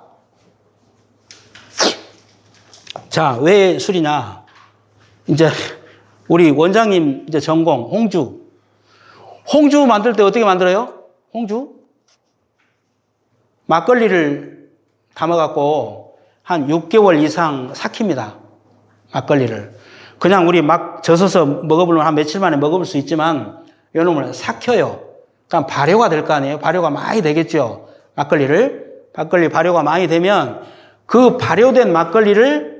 S1: 자, 왜 술이냐? 이제 우리 원장님 이제 전공 홍주. 홍주 만들 때 어떻게 만들어요? 홍주? 막걸리를 담아갖고 한 6개월 이상 삭힙니다. 막걸리를. 그냥 우리 막 젖어서 먹어보면 한 며칠 만에 먹어볼 수 있지만 이놈을 삭혀요. 그럼 발효가 될 거 아니에요? 발효가 많이 되겠죠. 막걸리 발효가 많이 되면 그 발효된 막걸리를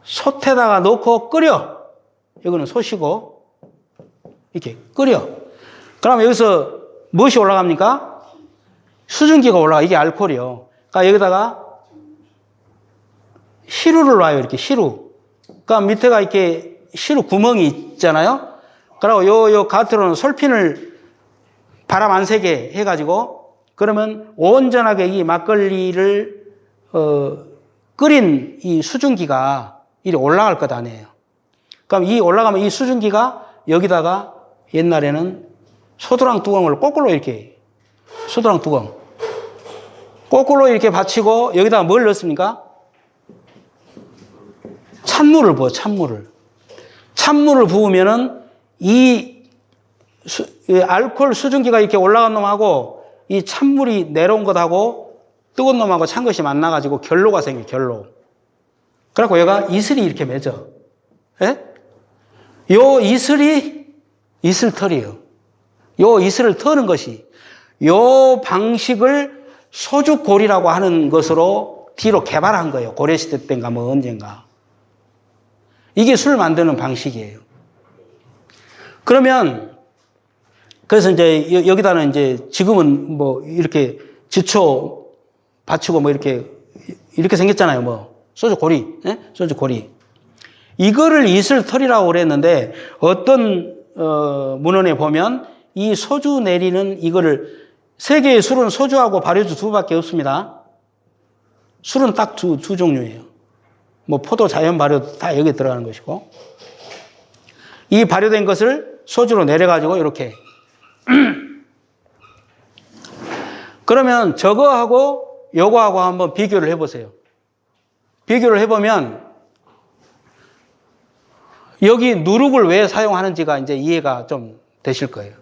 S1: 솥에다가 넣고 끓여. 이거는 솥이고 이렇게 끓여. 그럼 여기서 무엇이 올라갑니까? 수증기가 올라가. 이게 알코올이요. 그러니까 여기다가 시루를 놔요. 이렇게 시루. 그러니까 밑에가 이렇게 시루 구멍이 있잖아요. 그리고 요 겉으로는 솔핀을 바람 안 새게 해가지고 그러면 온전하게 이 막걸리를 끓인 이 수증기가 이리 올라갈 것 아니에요. 그럼 이 올라가면 이 수증기가 여기다가 옛날에는 소두랑 뚜껑을 거꾸로 이렇게 소두랑 뚜껑 거꾸로 이렇게 받치고 여기다가 뭘 넣습니까? 찬물을 부어, 찬물을 부으면은 이 알코올 수증기가 이렇게 올라간 놈하고 이 찬물이 내려온 것하고 뜨거운 놈하고 찬 것이 만나가지고 결로가 생겨요, 결로. 그래갖고 얘가 이슬이 이렇게 맺어. 예? 요 이슬이 이슬털이에요. 요 이슬을 터는 것이 요 방식을 소주골이라고 하는 것으로 뒤로 개발한 거예요. 고려시대 때인가 뭐 언젠가. 이게 술 만드는 방식이에요. 그러면 그래서 이제 여기다는 이제 지금은 뭐 이렇게 지초 받치고 뭐 이렇게 생겼잖아요. 뭐 소주고리, 예? 소주고리. 이거를 이슬털이라고 그랬는데 어떤 문헌에 보면 이 소주 내리는 이거를 세계의 술은 소주하고 발효주 두 밖에 없습니다. 술은 딱 두 종류예요. 뭐 포도 자연 발효 다 여기 들어가는 것이고 이 발효된 것을 소주로 내려가지고 이렇게 그러면 저거하고 요거하고 한번 비교를 해보세요. 비교를 해보면 여기 누룩을 왜 사용하는지가 이제 이해가 좀 되실 거예요.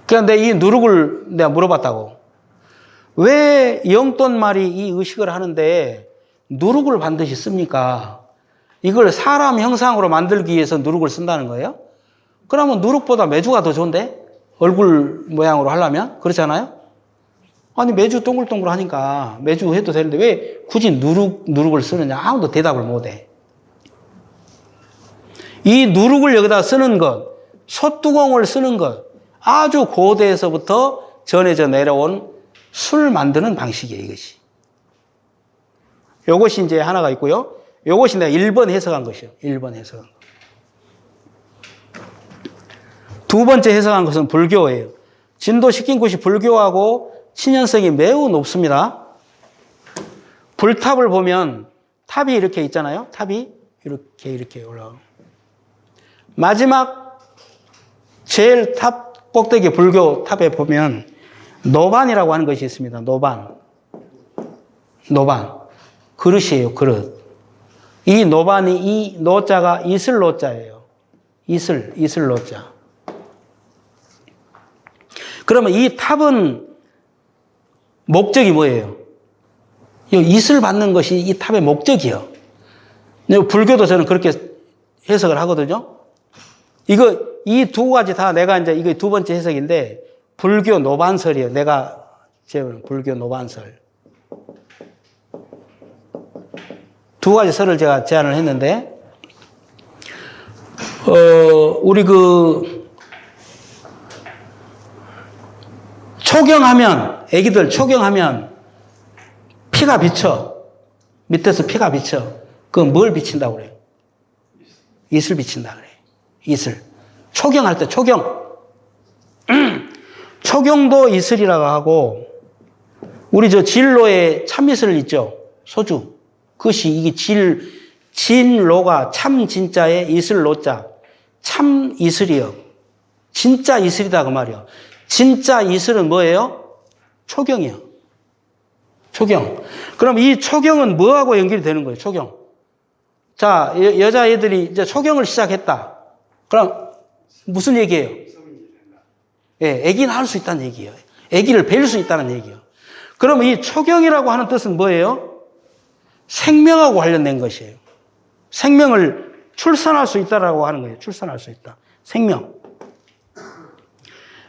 S1: 그런데 이 누룩을 내가 물어봤다고. 왜 영돈말이 이 의식을 하는데 누룩을 반드시 씁니까? 이걸 사람 형상으로 만들기 위해서 누룩을 쓴다는 거예요? 그러면 누룩보다 메주가 더 좋은데? 얼굴 모양으로 하려면? 그렇잖아요? 아니, 메주 동글동글 하니까 메주 해도 되는데 왜 굳이 누룩을 쓰느냐? 아무도 대답을 못 해. 이 누룩을 여기다 쓰는 것, 솥뚜껑을 쓰는 것, 아주 고대에서부터 전해져 내려온 술 만드는 방식이에요, 이것이. 요것이 이제 하나가 있고요. 요것이 내가 1번 해석한 것이요. 1번 해석한 것. 두 번째 해석한 것은 불교예요. 진도 식긴굿이 불교하고 친연성이 매우 높습니다. 불탑을 보면 탑이 이렇게 있잖아요. 탑이 이렇게 올라가고. 마지막 제일 탑 꼭대기 불교 탑에 보면 노반이라고 하는 것이 있습니다. 노반. 그릇이에요, 그릇. 이 노반이, 이 노자가 이슬 노자예요. 이슬 노자. 그러면 이 탑은 목적이 뭐예요? 이슬 받는 것이 이 탑의 목적이요. 불교도 저는 그렇게 해석을 하거든요. 이 두 가지 다 내가 이제 이거 두 번째 해석인데, 불교 노반설이에요. 내가 제가 불교 노반설. 두 가지 설을 제가 제안을 했는데, 우리 초경하면, 애기들 초경하면 피가 비쳐. 밑에서 피가 비쳐. 그건 뭘 비친다고 그래요? 이슬 비친다 그래요. 이슬. 초경할 때 초경. 초경도 이슬이라고 하고, 우리 진로에 참이슬 있죠? 소주. 그것이 이게 진로가 참 진짜의 이슬로자. 참 이슬이요. 진짜 이슬이다 그 말이요. 진짜 이슬은 뭐예요? 초경이요. 초경. 그럼 이 초경은 뭐하고 연결이 되는 거예요? 초경. 자, 여자애들이 이제 초경을 시작했다. 그럼 무슨 얘기예요? 예, 애기 낳을 수 있다는 얘기예요. 애기를 뵐 수 있다는 얘기예요. 그럼 이 초경이라고 하는 뜻은 뭐예요? 생명하고 관련된 것이에요. 생명을 출산할 수 있다라고 하는 거예요. 출산할 수 있다. 생명.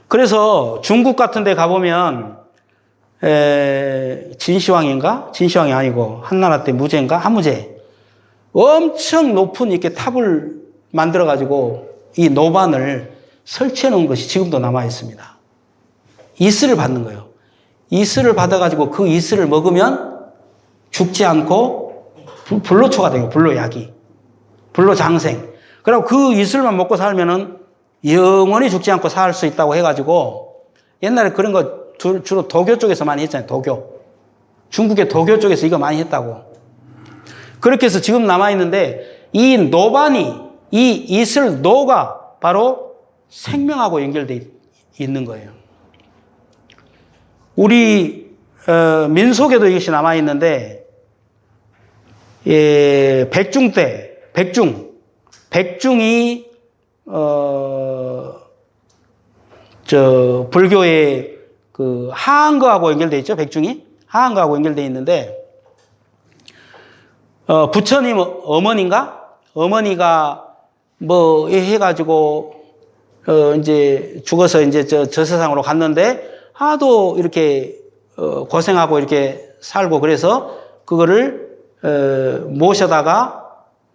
S1: 그래서 중국 같은 데 가보면 진시황인가? 진시황이 아니고 한나라 때 무제인가? 한무제. 엄청 높은 이렇게 탑을 만들어 가지고 이 노반을 설치해 놓은 것이 지금도 남아 있습니다. 이슬을 받는 거예요. 이슬을 받아 가지고 그 이슬을 먹으면 죽지 않고 불로초가 돼요. 불로약이. 불로장생. 그리고 그 이슬만 먹고 살면은 영원히 죽지 않고 살 수 있다고 해가지고 옛날에 그런 거 주로 도교 쪽에서 많이 했잖아요. 도교. 중국의 도교 쪽에서 이거 많이 했다고. 그렇게 해서 지금 남아있는데 이 노반이 이 이슬 노가 바로 생명하고 연결되어 있는 거예요. 우리 민속에도 이것이 남아있는데 백중 때 백중이 불교의 그 하한거하고 연결되어 있죠. 백중이 하한거하고 연결되어 있는데 부처님 어머니가 뭐 해가지고 이제 죽어서 이제 저 세상으로 갔는데 하도 이렇게 고생하고 이렇게 살고 그래서 그거를 모셔다가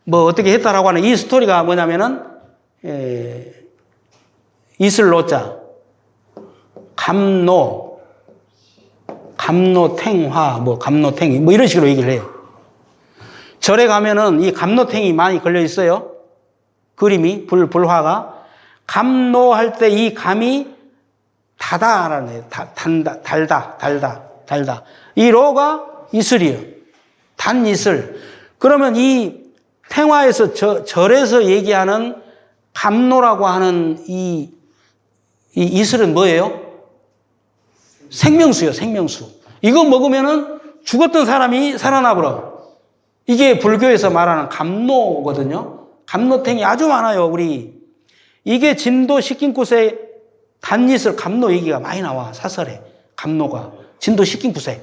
S1: 뭐 어떻게 했다라고 하는 이 스토리가 뭐냐면은 이슬로자 감노탱화 뭐 감노탱이 뭐 이런 식으로 얘기를 해요. 절에 가면은 이 감노탱이 많이 걸려 있어요. 그림이 불화가 감노할 때 이 감이 다다라는 거예요. 달다. 이 로가 이슬이에요. 단 이슬. 그러면 이 탱화에서 절에서 얘기하는 감노라고 하는 이 이슬은 뭐예요? 생명수요, 생명수. 이거 먹으면은 죽었던 사람이 살아나버려. 이게 불교에서 말하는 감노거든요. 감노탱이 아주 많아요, 우리. 이게 진도 식긴굿의 단이슬 감노 얘기가 많이 나와, 사설에. 감노가. 진도 식긴굿에.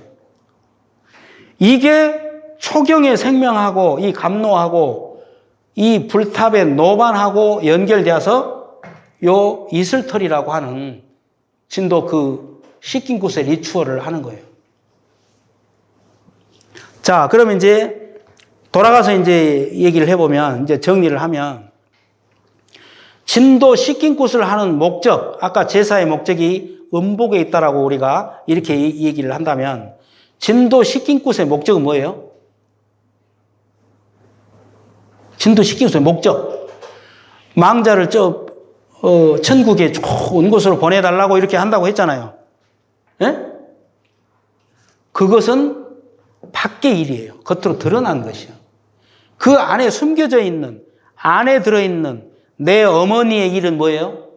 S1: 이게 초경의 생명하고 이 감로하고 이 불탑의 노반하고 연결되어서 요 이슬털이라고 하는 진도 그 식긴굿의 리추얼을 하는 거예요. 자, 그러면 이제 돌아가서 이제 얘기를 해보면, 이제 정리를 하면, 진도 식긴굿을 하는 목적, 아까 제사의 목적이 음복에 있다라고 우리가 이렇게 얘기를 한다면, 진도 식긴굿의 목적은 뭐예요? 진도 식긴굿의 목적. 망자를 천국에 좋은 곳으로 보내달라고 이렇게 한다고 했잖아요. 예? 그것은 밖의 일이에요. 겉으로 드러난 것이요. 그 안에 숨겨져 있는, 안에 들어있는 내 어머니의 일은 뭐예요?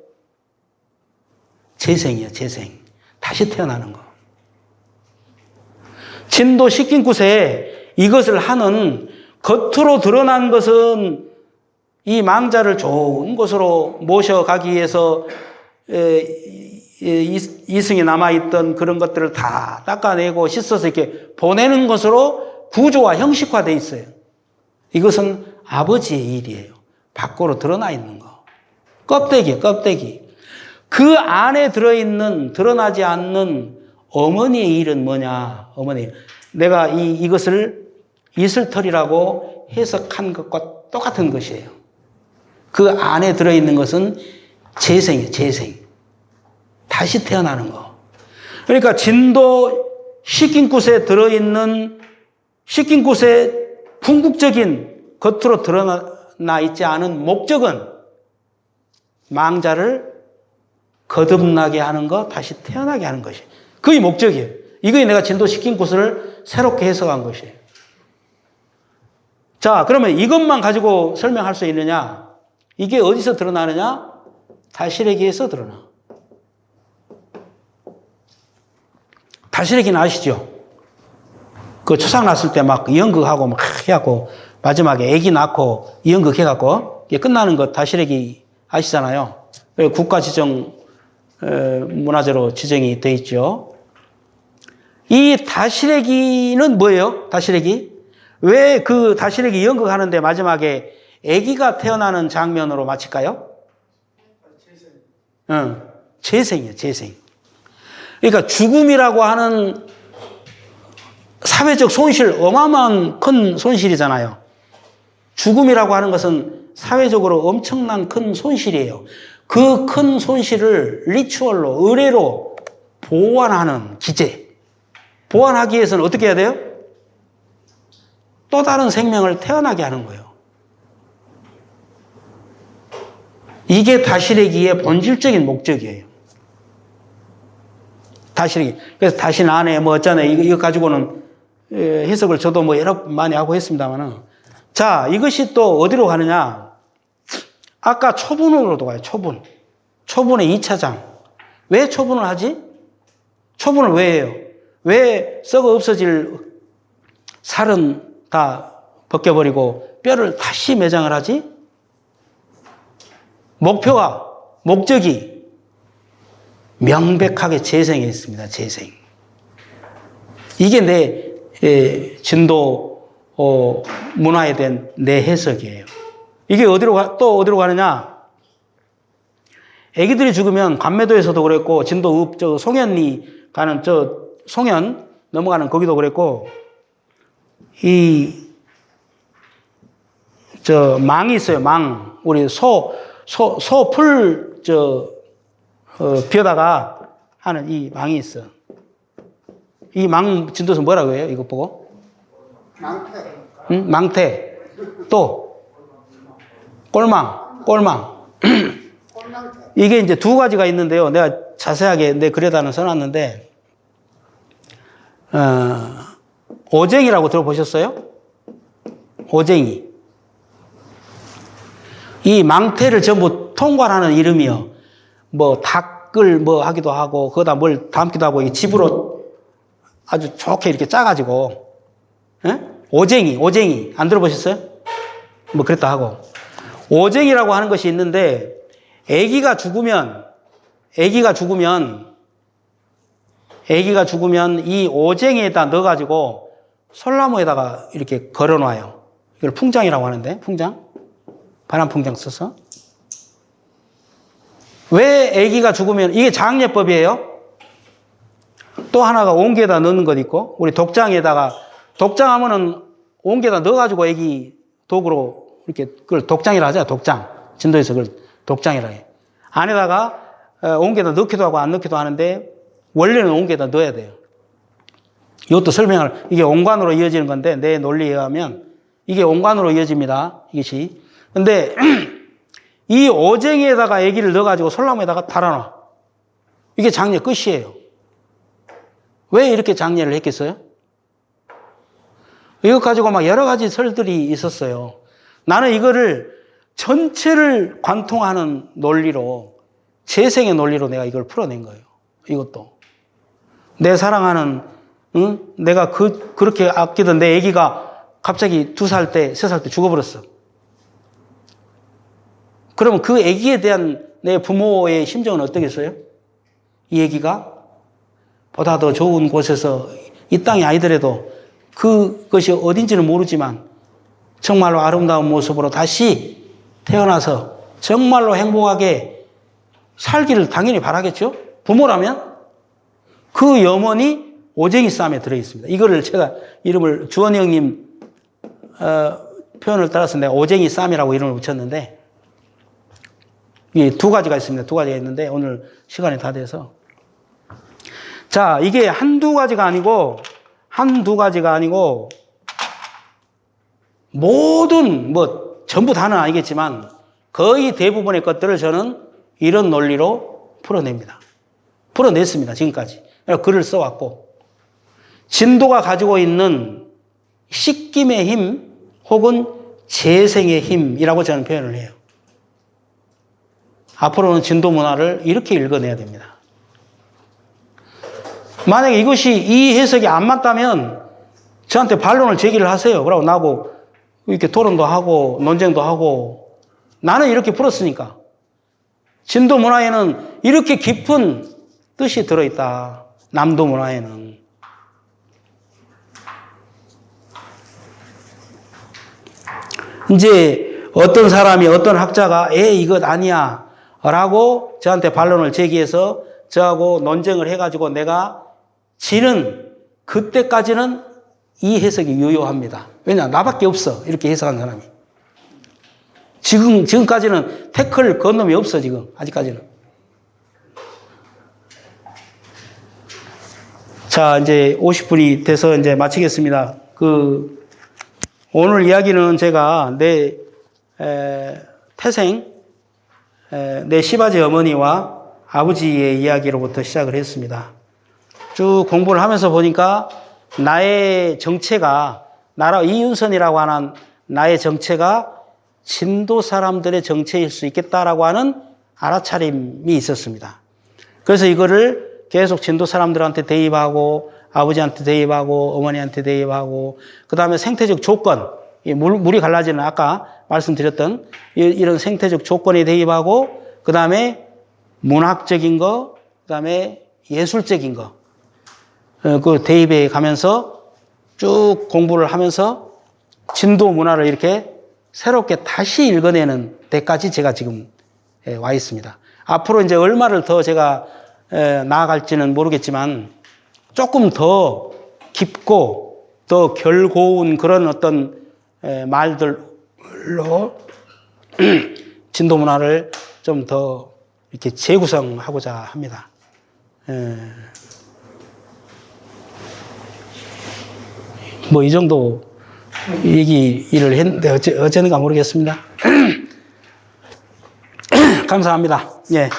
S1: 재생이에요, 재생. 다시 태어나는 거. 진도 식긴굿에 이것을 하는 겉으로 드러난 것은 이 망자를 좋은 곳으로 모셔가기 위해서 이승에 남아있던 그런 것들을 다 닦아내고 씻어서 이렇게 보내는 것으로 구조와 형식화되어 있어요. 이것은 아버지의 일이에요. 밖으로 드러나 있는 거. 껍데기예요, 껍데기. 그 안에 들어있는, 드러나지 않는 어머니의 일은 뭐냐, 어머니. 내가 이것을 이슬털이라고 해석한 것과 똑같은 것이에요. 그 안에 들어있는 것은 재생이에요, 재생. 다시 태어나는 거. 그러니까 진도 식긴굿에 들어있는 식긴굿의 궁극적인 겉으로 드러나 있지 않은 목적은 망자를 거듭나게 하는 거, 다시 태어나게 하는 것이. 그게 목적이에요. 이게 내가 진도 식긴굿을 새롭게 해석한 것이에요. 자, 그러면 이것만 가지고 설명할 수 있느냐? 이게 어디서 드러나느냐? 다시레기에서 드러나. 다시레기는 아시죠? 그 초상 났을 때 막 연극하고 막 해갖고 마지막에 아기 낳고 연극 해갖고 끝나는 거 다시레기 아시잖아요. 국가지정 문화재로 지정이 돼 있죠. 이 다시레기는 뭐예요? 다시레기? 왜 그 다시레기 연극하는데 마지막에 아기가 태어나는 장면으로 마칠까요? 재생이에요, 재생. 그러니까 죽음이라고 하는 사회적 손실, 어마어마한 큰 손실이잖아요. 죽음이라고 하는 것은 사회적으로 엄청난 큰 손실이에요. 그 큰 손실을 리추얼로, 의례로 보완하는 기제. 보완하기 위해서는 어떻게 해야 돼요? 또 다른 생명을 태어나게 하는 거예요. 이게 다시레기의 본질적인 목적이에요. 다시레기. 그래서 다신 안에 뭐 어쩌네. 이거 가지고는 해석을 저도 뭐 여러 많이 하고 했습니다만은. 자, 이것이 또 어디로 가느냐. 아까 초분으로도 가요, 초분. 초분의 2차장. 왜 초분을 하지? 초분을 왜 해요? 왜 썩어 없어질 살은 다 벗겨버리고 뼈를 다시 매장을 하지? 목표가, 목적이 명백하게 재생에 있습니다. 재생. 이게 내 진도 문화에 대한 내 해석이에요. 이게 또 어디로 가느냐? 애기들이 죽으면 관매도에서도 그랬고 진도 송현리 가는 송현 넘어가는 거기도 그랬고 망이 있어요. 망. 우리 소풀 벼다가 하는 이 망이 있어. 이 망 진도에서 뭐라고 해요? 이거 보고?
S2: 망태.
S1: 응? 망태. 또 꼴망. 이게 이제 두 가지가 있는데요. 내가 자세하게 내 글에다는 써놨는데 오쟁이라고 들어보셨어요? 오쟁이. 이 망태를 전부 통괄하는 이름이요. 뭐 닭을 뭐 하기도 하고 거기다 뭘 담기도 하고 이 집으로 아주 좋게 이렇게 짜가지고 오쟁이 안 들어보셨어요? 뭐 그랬다 하고 오쟁이라고 하는 것이 있는데 아기가 죽으면 이 오쟁이에다 넣어가지고 솔나무에다가 이렇게 걸어놔요. 이걸 풍장이라고 하는데, 풍장. 반환 풍장 써서. 왜 아기가 죽으면, 이게 장례법이에요. 또 하나가 옹기에다 넣는 것 있고, 우리 독장에다가, 독장하면은 옹기에다 넣어가지고 아기 도구로 이렇게 그걸 독장이라 하잖아요. 독장. 진도에서 그걸 독장이라 해요. 안에다가 옹기에다 넣기도 하고 안 넣기도 하는데, 원래는 옹기에다 넣어야 돼요. 이것도 설명을, 이게 온관으로 이어지는 건데, 내 논리에 의하면, 이게 온관으로 이어집니다. 이것이. 근데, 이 오쟁이에다가 아기를 넣어가지고 솔나무에다가 달아놔. 이게 장례 끝이에요. 왜 이렇게 장례를 했겠어요? 이것 가지고 막 여러 가지 설들이 있었어요. 나는 이거를 전체를 관통하는 논리로, 재생의 논리로 내가 이걸 풀어낸 거예요. 이것도. 내 사랑하는, 응? 내가 그렇게 아끼던 내 아기가 갑자기 2살 때, 3살 때 죽어버렸어. 그러면 그 아기에 대한 내 부모의 심정은 어떻겠어요? 이 아기가 보다 더 좋은 곳에서 이 땅이 아니더라도 그것이 어딘지는 모르지만 정말로 아름다운 모습으로 다시 태어나서 정말로 행복하게 살기를 당연히 바라겠죠? 부모라면 그 염원이 오쟁이 쌈에 들어있습니다. 이거를 제가 이름을 주원이 형님 표현을 따라서 내가 오쟁이 쌈이라고 이름을 붙였는데 이게 2가지가 있습니다. 2가지가 있는데 오늘 시간이 다 돼서 자, 이게 한두 가지가 아니고 모든 전부 다는 아니겠지만 거의 대부분의 것들을 저는 이런 논리로 풀어냈습니다. 지금까지. 글을 써왔고 진도가 가지고 있는 씻김의 힘 혹은 재생의 힘이라고 저는 표현을 해요. 앞으로는 진도 문화를 이렇게 읽어내야 됩니다. 만약에 이것이 이 해석이 안 맞다면 저한테 반론을 제기를 하세요. 그러고 나하고 이렇게 토론도 하고 논쟁도 하고 나는 이렇게 풀었으니까. 진도 문화에는 이렇게 깊은 뜻이 들어있다. 남도 문화에는. 이제 어떤 사람이 어떤 학자가 이것 아니야 라고 저한테 반론을 제기해서 저하고 논쟁을 해가지고 내가 지는 그때까지는 이 해석이 유효합니다. 왜냐? 나밖에 없어. 이렇게 해석한 사람이. 지금까지는 태클 건 놈이 없어, 지금. 아직까지는. 자, 이제 50분이 돼서 이제 마치겠습니다. 오늘 이야기는 제가 내 태생, 내 시바지 어머니와 아버지의 이야기로부터 시작을 했습니다. 쭉 공부를 하면서 보니까 나의 정체가, 이윤선이라고 하는 나의 정체가 진도 사람들의 정체일 수 있겠다라고 하는 알아차림이 있었습니다. 그래서 이거를 계속 진도 사람들한테 대입하고, 아버지한테 대입하고, 어머니한테 대입하고, 그 다음에 생태적 조건, 물이 갈라지는 아까 말씀드렸던 이런 생태적 조건에 대입하고, 그 다음에 문학적인 거, 그 다음에 예술적인 거, 그 대입해 가면서 쭉 공부를 하면서 진도 문화를 이렇게 새롭게 다시 읽어내는 데까지 제가 지금 와 있습니다. 앞으로 이제 얼마를 더 제가 나아갈지는 모르겠지만 조금 더 깊고 더 결고운 그런 어떤 말들로 진도 문화를 좀 더 이렇게 재구성하고자 합니다. 이 정도 얘기를 했는데 어쩌는가 모르겠습니다. 감사합니다. 예.